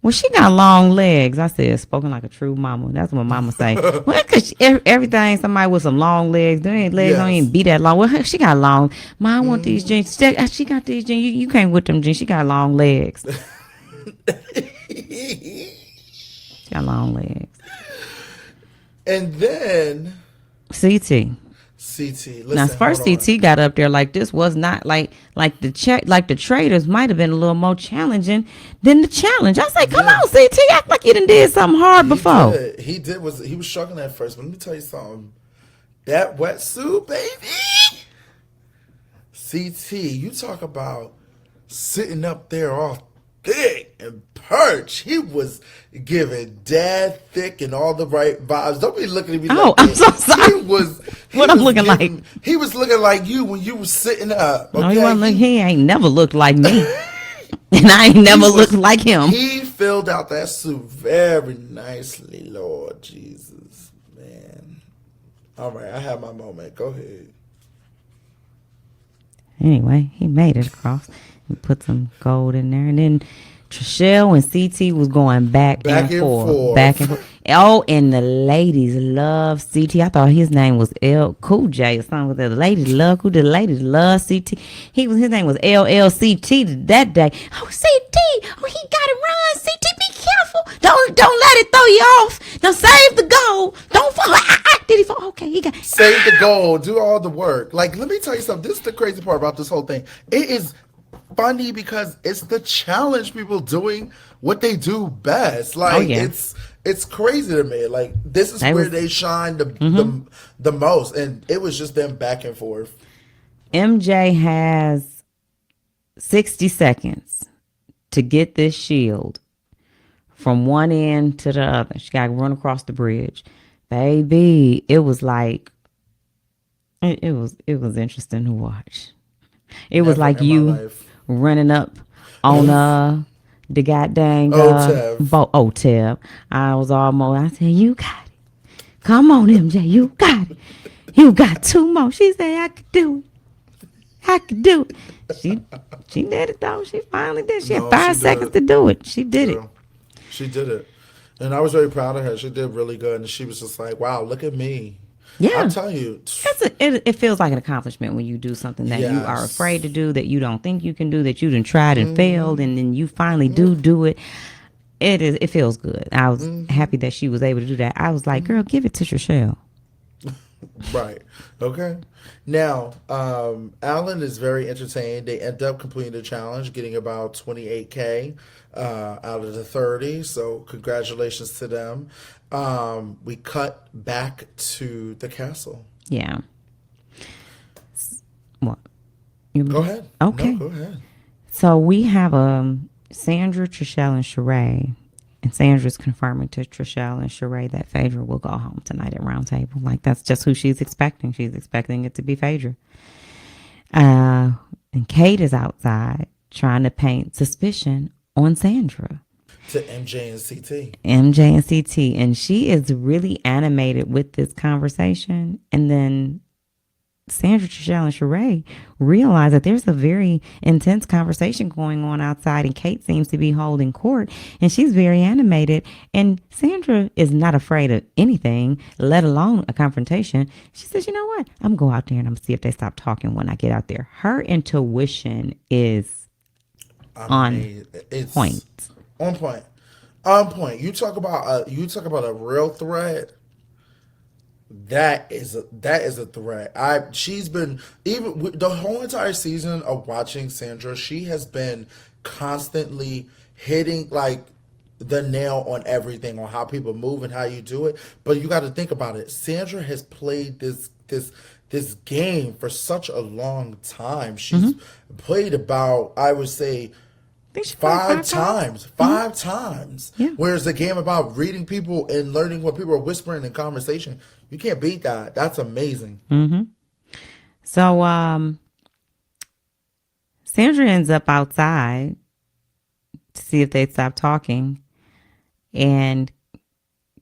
S1: well, she got long legs. I said, spoken like a true mama. That's what mama say. Well, because everything, somebody with some long legs, their legs don't even be that long. Well, she got long. Ma, I want these jeans. She got these jeans. You can't with them jeans. She got long legs. She got long legs.
S2: And then
S1: CT.
S2: Listen,
S1: Now, first CT got up there like this was not like the Traitors might have been a little more challenging than the challenge. I say, come on, CT, act like you done did something hard before.
S2: He was struggling at first, but let me tell you something. That wetsuit, baby. CT, you talk about sitting up there all thick and perch. He was giving dad thick and all the right vibes. Don't be looking at me like
S1: I'm so sorry. I'm looking like?
S2: He was looking like you when you was sitting up. Okay?
S1: No, he wasn't. He ain't never looked like me. And I ain't never looked like him.
S2: He filled out that suit very nicely, Lord Jesus. Man. All right, I have my moment. Go ahead.
S1: Anyway, he made it across and put some gold in there. And then Trishelle and CT was going back and forth. Back and forth. Oh, and the ladies love CT. I thought his name was L Cool J or something. The ladies love who the ladies love CT. His name was LLCT that day. Oh, CT. Oh, he got it wrong. CT, be careful. Don't let it throw you off. Now save the goal. Don't fall. Did he fall? Okay, he got
S2: save the goal. Do all the work. Like, let me tell you something. This is the crazy part about this whole thing. It is funny because it's the challenge people doing what they do best. Like, it's crazy to me. Like, this is where they shine the most, and it was just them back and forth.
S1: MJ has 60 seconds to get this shield from one end to the other. She got to run across the bridge. Baby, it was like it was interesting to watch. It was like you running up on the goddamn OTEV. I was almost. I said, "You got it. Come on, MJ, you got it. You got two more." She said, "I could do it. I could do it." She did it though. She finally did. She had 5 seconds to do it. She did it.
S2: She did it. And I was very proud of her. She did really good. And she was just like, wow, look at me.
S1: Yeah.
S2: I'm telling you.
S1: It feels like an accomplishment when you do something that you are afraid to do, that you don't think you can do, that you done tried and failed, and then you finally do it. It feels good. I was happy that she was able to do that. I was like, girl, give it to Trishelle.
S2: Right. Okay. Now, Alan is very entertained. They end up completing the challenge, getting about 28K out of the 30. So congratulations to them. We cut back to the castle.
S1: Yeah. What?
S2: Go ahead.
S1: Okay.
S2: No, go ahead.
S1: So we have Sandra, Trishelle, and Sheree. And Sandra's confirming to Trishelle and Sheree that Phaedra will go home tonight at Round Table. Like, that's just who she's expecting. She's expecting it to be Phaedra. And Kate is outside trying to paint suspicion on Sandra.
S2: To MJ and CT.
S1: MJ and CT. And she is really animated with this conversation. And then Sandra, Trishelle, and Sheree realize that there's a very intense conversation going on outside, and Kate seems to be holding court, and she's very animated. And Sandra is not afraid of anything, let alone a confrontation. She says, you know what? I'm going to go out there and I'm going to see if they stop talking when I get out there. Her intuition is on point.
S2: On point. On point. You talk about a real threat. That is a threat. She's been, even the whole entire season of watching Sandra, she has been constantly hitting, like, the nail on everything, on how people move and how you do it. But you got to think about it. Sandra has played this game for such a long time. She's played about, I would say,
S1: I think she played
S2: five
S1: 5 times.
S2: times. 5 times.
S1: Yeah.
S2: Whereas the game about reading people and learning what people are whispering in conversation, you can't beat that. That's amazing.
S1: So Sandra ends up outside to see if they'd stop talking. And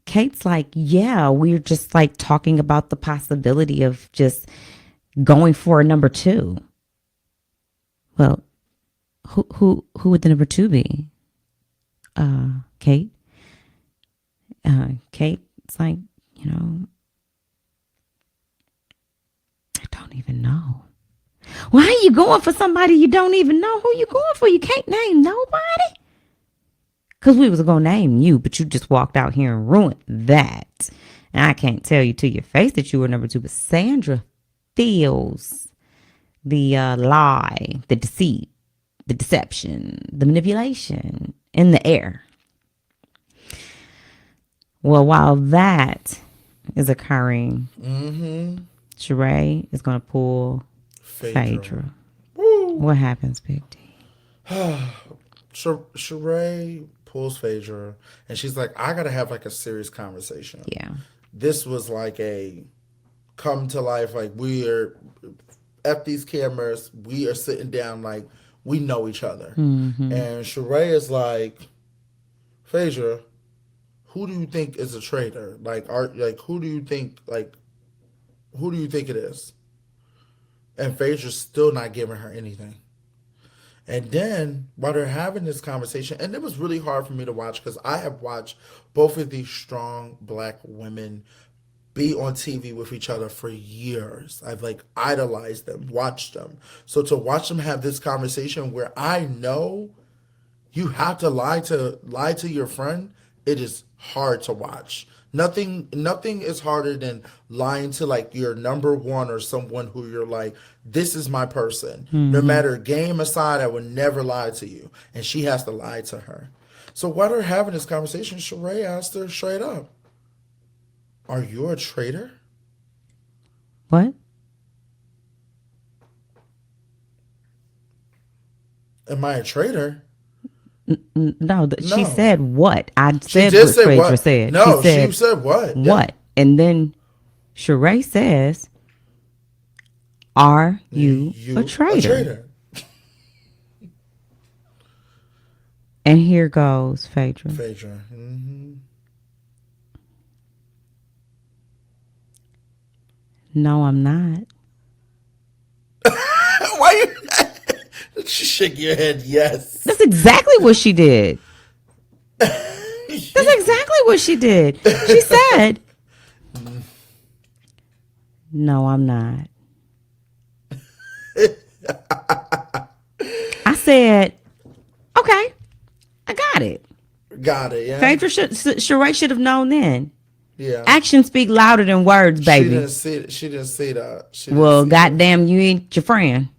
S1: Kate's like, yeah, we're just like talking about the possibility of just going for a number 2. Well, who would the number 2 be? Kate. Kate's like, you know, I don't even know. Why are you going for somebody you don't even know who you going for? You can't name nobody. Because we was going to name you, but you just walked out here and ruined that. And I can't tell you to your face that you were number 2, but Sandra feels the lie, the deceit, the deception, the manipulation in the air. Well, while that is occurring, Sheree is going to pull Phaedra. What happens, Big D?
S2: Sheree pulls Phaedra, and she's like, I gotta have like a serious conversation.
S1: Yeah.
S2: This was like a come to life, like we are at these cameras, we are sitting down like we know each other. And Sheree is like, Phaedra, who do you think is a traitor? Who do you think it is? And Phaedra's still not giving her anything. And then while they're having this conversation, and it was really hard for me to watch because I have watched both of these strong black women be on TV with each other for years. I've like idolized them, watched them. So to watch them have this conversation where I know you have to lie to your friend, it is hard to watch. Nothing is harder than lying to like your number 1 or someone who you're like, this is my person. No matter game aside, I would never lie to you. And she has to lie to her. So while they're having this conversation, Sheree asked her straight up, are you a traitor?
S1: What?
S2: Am I a traitor?
S1: No, she
S2: No.
S1: said what? I
S2: She
S1: said
S2: did
S1: what
S2: say
S1: Phaedra
S2: what?
S1: said.
S2: No, she said what? Yeah.
S1: What? And then Sheree says, are you a traitor? And here goes Phaedra.
S2: Phaedra.
S1: No, I'm not.
S2: Why you shake your head? Yes.
S1: That's exactly what she did. That's exactly what she did. She said, no, I'm not. I said, okay, I got it.
S2: Got it, yeah.
S1: Phaedra Sheree should have known then.
S2: Yeah.
S1: Actions speak louder than words, baby.
S2: She didn't say that.
S1: Well, goddamn, you ain't your friend.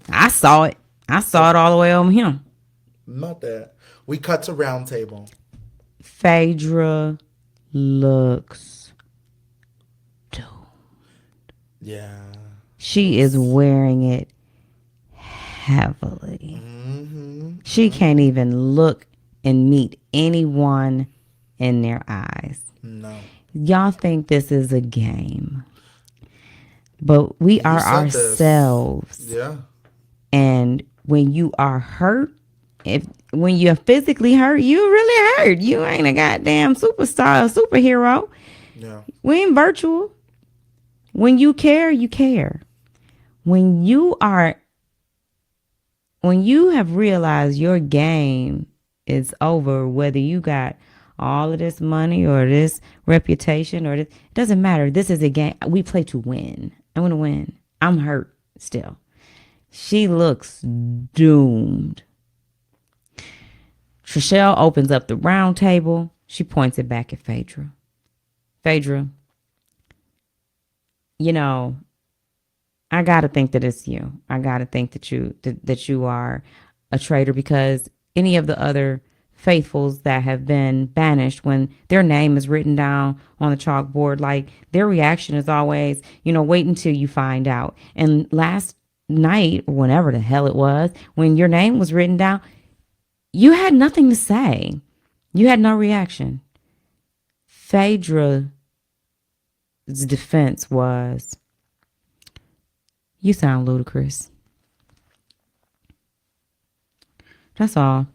S1: I saw it. I saw it all the way over him.
S2: Not that. We cut to round table.
S1: Phaedra looks doomed.
S2: Yeah.
S1: She is wearing it heavily. She can't even look and meet anyone in their eyes.
S2: No.
S1: Y'all think this is a game, but we are ourselves.
S2: This. Yeah.
S1: And when you are hurt, when you're physically hurt, you really hurt. You ain't a goddamn superstar, superhero.
S2: Yeah.
S1: We ain't virtual. When you care, you care. When you have realized your game is over, whether you got all of this money or this reputation or this, it doesn't matter. This is a game. We play to win. I want to win. I'm hurt still. She looks doomed. Trishelle opens up the round table. She points it back at Phaedra. Phaedra, you know, I got to think that it's you. I got to think that you are a traitor, because any of the other faithfuls that have been banished, when their name is written down on the chalkboard, like their reaction is always, wait until you find out. And last night, or whenever the hell it was, when your name was written down, you had nothing to say. You had no reaction. Phaedra's defense was, you sound ludicrous. That's all.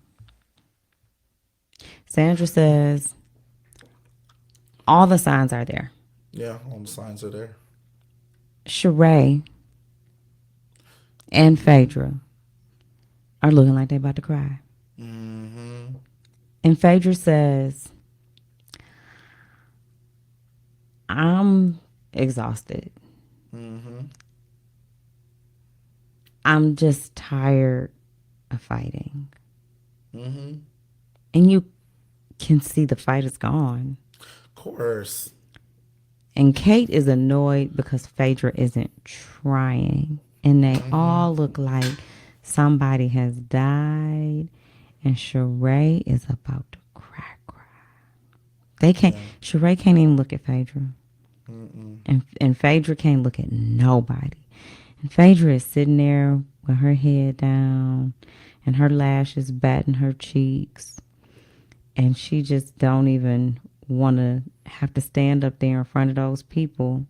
S1: Sandra says, all the signs are there.
S2: Yeah, all the signs are there.
S1: Sheree and Phaedra are looking like they're about to cry.
S2: Mm-hmm.
S1: And Phaedra says, I'm exhausted.
S2: Mm-hmm.
S1: I'm just tired of fighting.
S2: Mm-hmm.
S1: And you can see the fight is gone.
S2: Of course.
S1: And Kate is annoyed because Phaedra isn't trying. And they all look like somebody has died. And Sheree is about to cry. They can't. Yeah. Sheree can't even look at Phaedra. And Phaedra can't look at nobody. And Phaedra is sitting there with her head down and her lashes batting her cheeks. And she just don't even want to have to stand up there in front of those people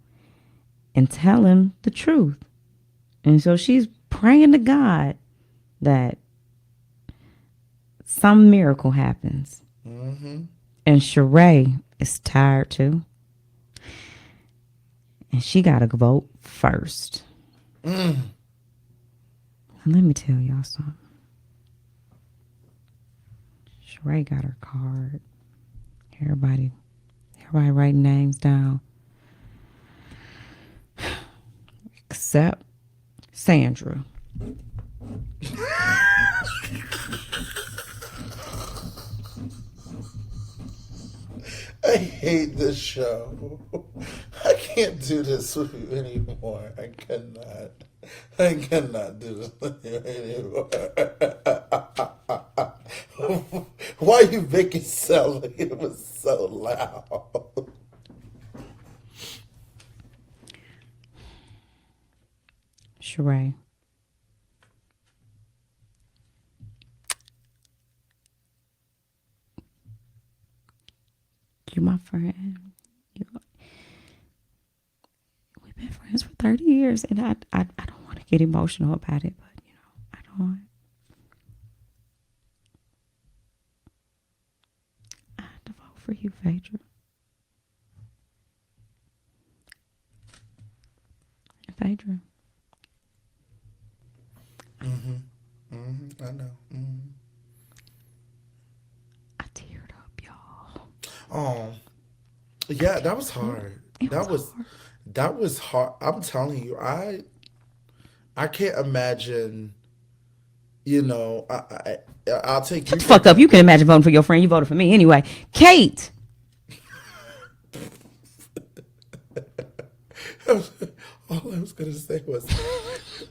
S1: and tell him the truth. And so she's praying to God that some miracle happens. Mm-hmm. And Sheree is tired too. And she got to vote first. And let me tell y'all something. Sheree got her card. Everybody writing names down. Except Sandra.
S2: I hate this show. I can't do this with you anymore. I cannot do this with you anymore. Why you make it sound like it was so loud?
S1: Sheree. You my friend. We've been friends for 30 years, and I don't want to get emotional about it, but I don't. I have to vote for you, Phaedra. Phaedra.
S2: I know.
S1: I teared up, y'all.
S2: Oh, yeah, that was hard. That was hard. I'm telling you, I can't imagine. I'll take
S1: Shut the fuck up. You can imagine voting for your friend. You voted for me anyway. Kate.
S2: All I was gonna say was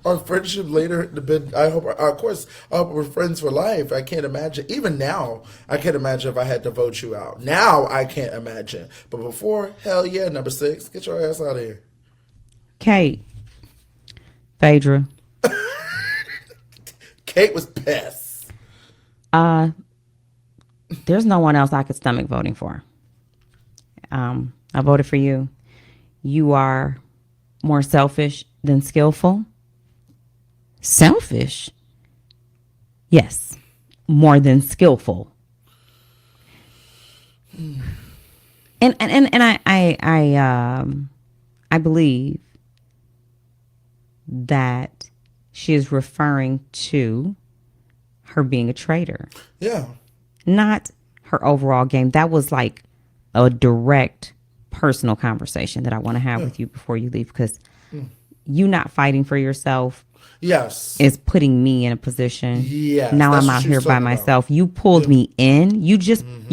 S2: our friendship later had been. I hope we're friends for life. I can't imagine. Even now, I can't imagine if I had to vote you out. Now I can't imagine. But before, hell yeah, number 6, get your ass out of here.
S1: Kate. Phaedra.
S2: Kate was pissed.
S1: There's no one else I could stomach voting for. I voted for you. You are more selfish than skillful. Selfish? Yes. More than skillful. And I believe that she is referring to her being a traitor.
S2: Yeah.
S1: Not her overall game. That was like a direct personal conversation that I want to have with you before you leave, because you not fighting for yourself is putting me in a position. Now I'm out here by myself. You pulled me in. You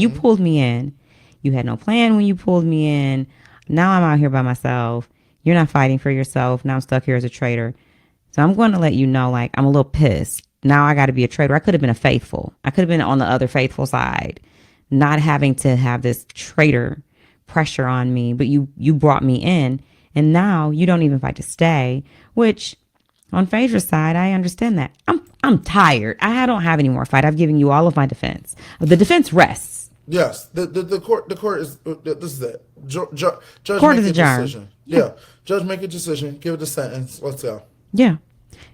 S1: pulled me in. You had no plan when you pulled me in. Now I'm out here by myself. You're not fighting for yourself. Now I'm stuck here as a traitor. So I'm going to let you know, like, I'm a little pissed now I got to be a traitor. I could have been a faithful. I could have been on the other faithful side, not having to have this traitor pressure on me. But you brought me in, and now you don't even fight to stay. Which, on Phaedra's side, I understand that. I'm tired. I don't have any more fight. I've given you all of my defense. The defense rests.
S2: Yes, the court is this is it. Judge
S1: Court
S2: make
S1: is
S2: a
S1: adjourned.
S2: decision. Yeah, judge make a decision. Give it a sentence. Let's go.
S1: Yeah.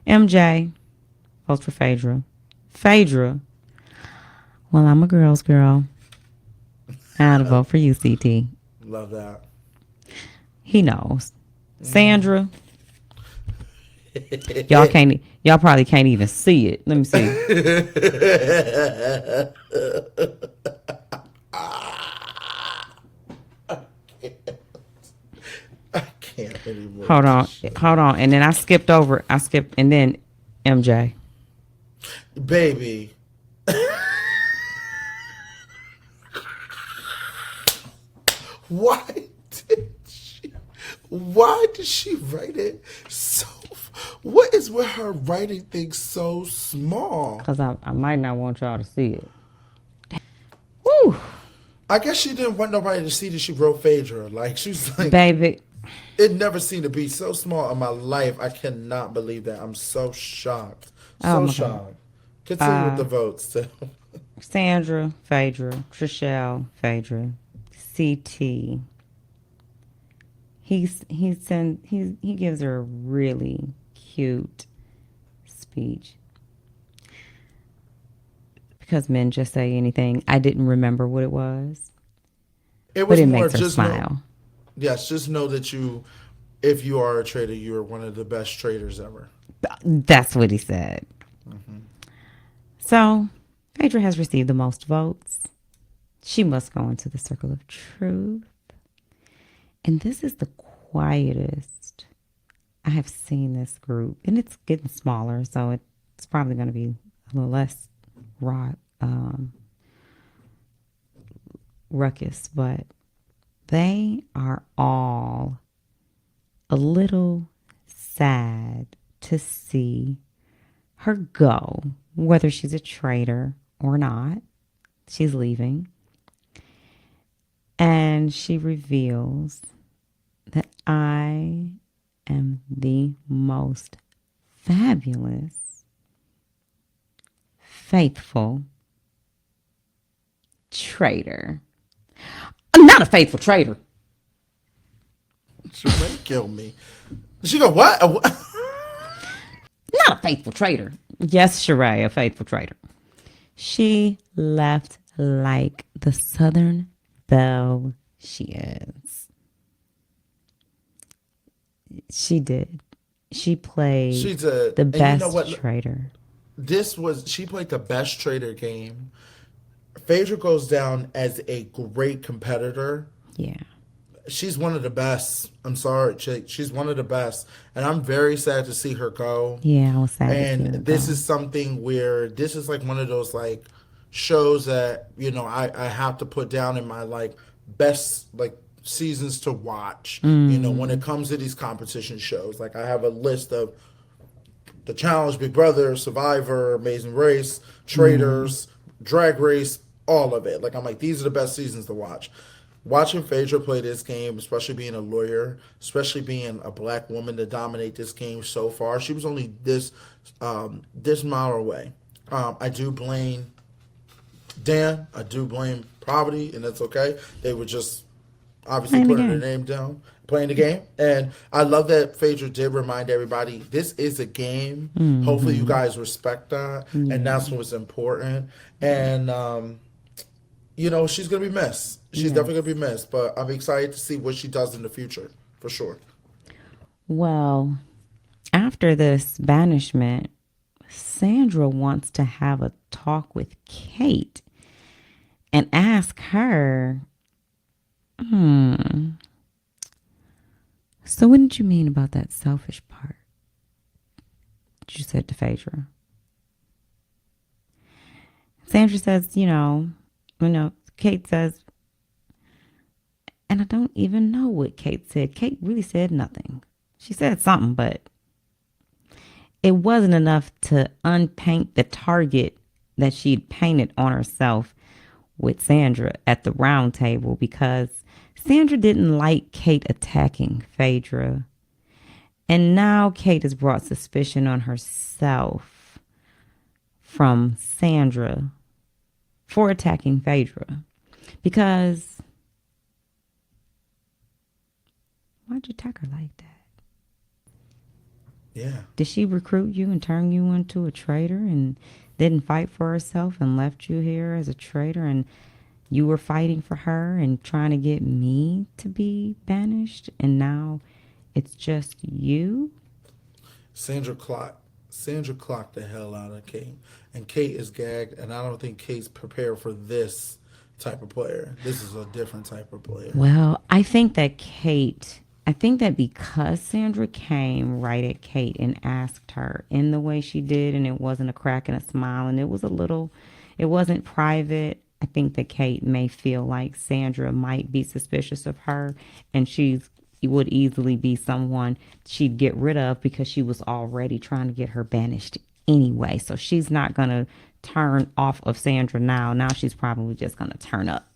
S1: MJ votes for Phaedra. Phaedra. Well, I'm a girl's girl. I'd vote for you, CT.
S2: Love that.
S1: He knows. Sandra. Y'all probably can't even see it. Let me see.
S2: I can't anymore.
S1: Hold on. And then I skipped, and then MJ.
S2: Baby. Why did she write it so? What is with her writing things so small?
S1: Because I might not want y'all to see it. Woo.
S2: I guess she didn't want nobody to see that she wrote Phaedra. Like, she was like,
S1: baby.
S2: It never seemed to be so small in my life. I cannot believe that. I'm so shocked. So shocked. Continue with the votes.
S1: Sandra, Phaedra, Trishelle, Phaedra, CT. He gives her a really cute speech. Because men just say anything. I didn't remember what it was. But it makes her smile.
S2: Yes, just know that if you are a traitor, you are one of the best traitors ever.
S1: That's what he said. Mm-hmm. So, Phaedra has received the most votes. She must go into the circle of truth. And this is the quietest I have seen this group. And it's getting smaller, so it's probably going to be a little less ruckus. But they are all a little sad to see her go, whether she's a traitor or not. She's leaving. And she reveals that I am the most fabulous, faithful traitor. I'm not a faithful traitor.
S2: She may kill me. She go, what?
S1: Not a faithful traitor. Yes, Sheree, a faithful traitor. She left like the Southern belle she is. She did. She played the best traitor.
S2: She played the best traitor game. Phaedra goes down as a great competitor.
S1: Yeah.
S2: She's one of the best. I'm sorry, she's one of the best, and I'm very sad to see her go.
S1: Yeah, I was sad.
S2: And this is something where this is like one of those like shows that I have to put down in my like best like seasons to watch. When it comes to these competition shows, like I have a list of The Challenge, Big Brother, Survivor, Amazing Race, Traitors, Drag Race, all of it. Like I'm like, these are the best seasons to watch. Watching Phaedra play this game, especially being a lawyer, especially being a black woman to dominate this game so far, she was only this mile away. I do blame Dan. I do blame Poverty, and that's okay. They were just obviously putting their name down, playing the game. And I love that Phaedra did remind everybody, this is a game. Mm-hmm. Hopefully you guys respect that, and that's what's important. And, she's going to be missed. She's definitely going to be missed, but I'm excited to see what she does in the future, for sure.
S1: Well, after this banishment, Sandra wants to have a talk with Kate and ask her, so what did you mean about that selfish part? She said to Phaedra. Sandra says, Kate says, and I don't even know what Kate said. Kate really said nothing. She said something, but it wasn't enough to unpaint the target that she'd painted on herself with Sandra at the round table, because Sandra didn't like Kate attacking Phaedra. And now Kate has brought suspicion on herself from Sandra for attacking Phaedra. Because why'd you attack her like that?
S2: Yeah.
S1: Did she recruit you and turn you into a traitor and didn't fight for herself and left you here as a traitor, and you were fighting for her and trying to get me to be banished, and now it's just you?
S2: Sandra clocked the hell out of Kate. And Kate is gagged, and I don't think Kate's prepared for this type of player. This is a different type of player.
S1: Well, I think that because Sandra came right at Kate and asked her in the way she did, and it wasn't a crack and a smile, and it wasn't private. I think that Kate may feel like Sandra might be suspicious of her, and she would easily be someone she'd get rid of because she was already trying to get her banished anyway. So she's not going to turn off of Sandra now. Now she's probably just going to turn up.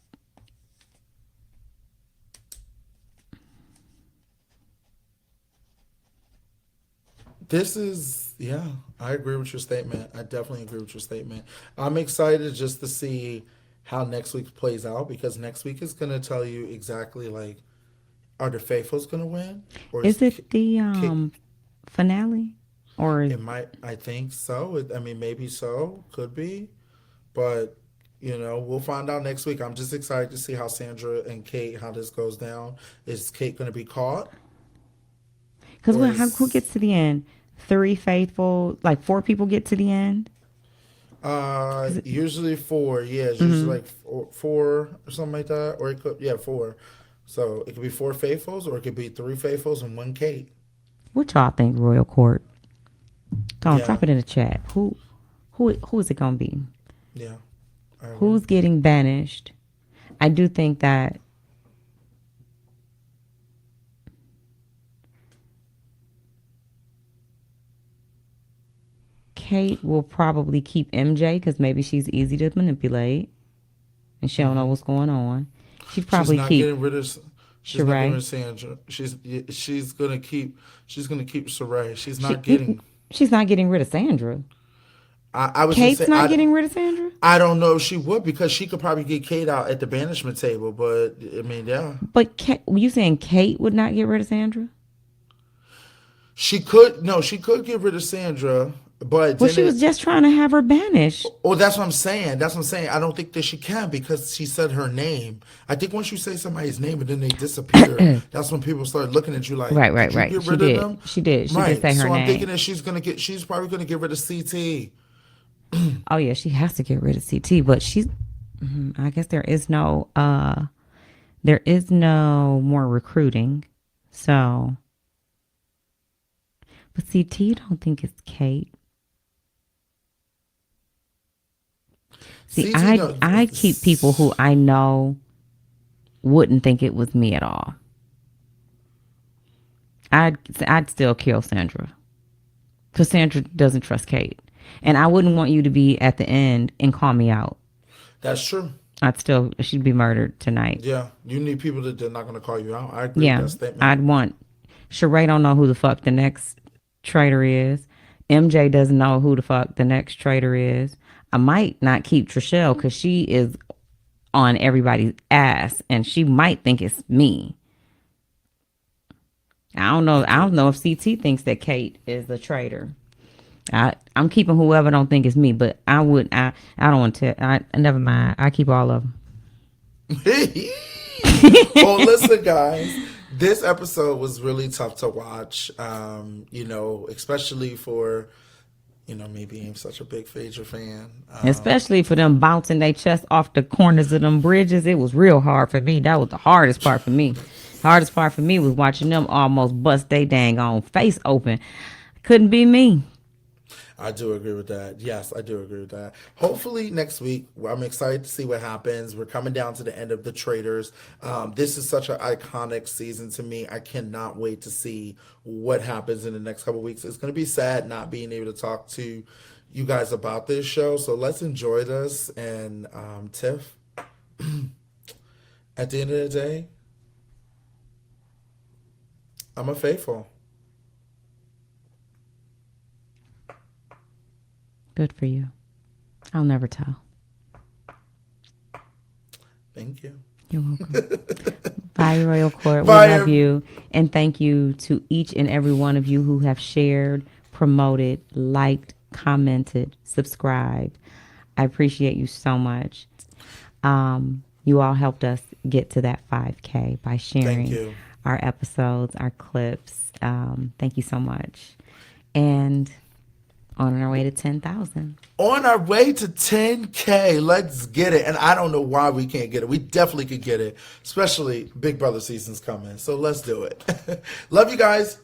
S2: I agree with your statement. I definitely agree with your statement. I'm excited just to see how next week plays out, because next week is going to tell you exactly, like, are the faithfuls going to win? Or
S1: Is it the
S2: Kate,
S1: finale? Or
S2: it might, I think so. I mean, maybe so. Could be. But, we'll find out next week. I'm just excited to see how Sandra and Kate, how this goes down. Is Kate going to be caught?
S1: because
S2: Or
S1: who
S2: is
S1: gets to the end? 3 faithful, like 4 people get to the end?
S2: usually 4. Yeah, it's usually like four or something like that. Or it could, yeah, 4. So it could be 4 faithfuls, or it could be 3 faithfuls and 1 Kate.
S1: What y'all think, Royal Court? Go on,
S2: Yeah,
S1: drop it in the chat. Who is it gonna be?
S2: yeah, I agree.
S1: Who's getting banished? I do think that Kate will probably keep MJ because maybe she's easy to manipulate and she don't know what's going on. She'd
S2: She's
S1: probably
S2: not
S1: keep
S2: getting rid of. She's not getting rid
S1: Sheree.
S2: of Sandra. She's gonna keep Saray. She's not getting.
S1: She's not getting rid of Sandra.
S2: I was just
S1: Kate's
S2: saying.
S1: not getting rid of Sandra.
S2: I don't know if she would, because she could probably get Kate out at the banishment table. But I mean, yeah,
S1: But you saying Kate would not get rid of Sandra?
S2: she could. No, she could get rid of Sandra, but
S1: Well,
S2: then
S1: she was just trying to have her banished.
S2: Oh, that's what I'm saying. That's what I'm saying. I don't think that she can, because she said her name. I think once you say somebody's name and then they disappear, that's when people start looking at you like,
S1: Right,
S2: "Did
S1: right,
S2: you
S1: right.
S2: get
S1: She
S2: rid of
S1: did.
S2: them?"
S1: She did. She did
S2: Right.
S1: say her
S2: So I'm thinking
S1: name.
S2: that she's probably gonna get rid of CT.
S1: Oh yeah, she has to get rid of CT, but I guess there is no more recruiting. So, but CT don't think it's Kate. See,
S2: CT no.
S1: I keep people who I know wouldn't think it was me at all. I'd still kill Sandra because Sandra doesn't trust Kate, and I wouldn't want you to be at the end and call me out.
S2: That's true.
S1: She'd be murdered tonight.
S2: Yeah, you need people that are not gonna call you out. I agree with
S1: Yeah,
S2: that statement.
S1: I'd want. Sheree don't know who the fuck the next traitor is. MJ doesn't know who the fuck the next traitor is. I might not keep Trishelle because she is on everybody's ass, and she might think it's me. I don't know. I don't know if CT thinks that Kate is the traitor. I'm keeping whoever don't think it's me, but I would. I don't want to. Never mind. I keep all of them.
S2: Well, listen, guys. This episode was really tough to watch. Especially for me being such a big Phaedra fan.
S1: Especially for them bouncing their chest off the corners of them bridges. It was real hard for me. That was the hardest part for me. Hardest part for me was watching them almost bust their dang on face open. Couldn't be me.
S2: I do agree with that. Yes, I do agree with that. Hopefully next week, I'm excited to see what happens. We're coming down to the end of the Traitors. This is such an iconic season to me. I cannot wait to see what happens in the next couple weeks. It's going to be sad not being able to talk to you guys about this show. So let's enjoy this. And Tiff, at the end of the day, I'm a faithful.
S1: Good for you. I'll never tell.
S2: Thank you.
S1: You're welcome. Bye, Royal Court. We
S2: Bye.
S1: love you. And thank you to each and every one of you who have shared, promoted, liked, commented, subscribed. I appreciate you so much. You all helped us get to that 5K by
S2: Thank
S1: sharing
S2: you.
S1: our episodes, our clips. Thank you so much. And on our way to 10,000.
S2: On our way to 10K. Let's get it. And I don't know why we can't get it. We definitely could get it, especially Big Brother season's coming. So let's do it. Love you guys.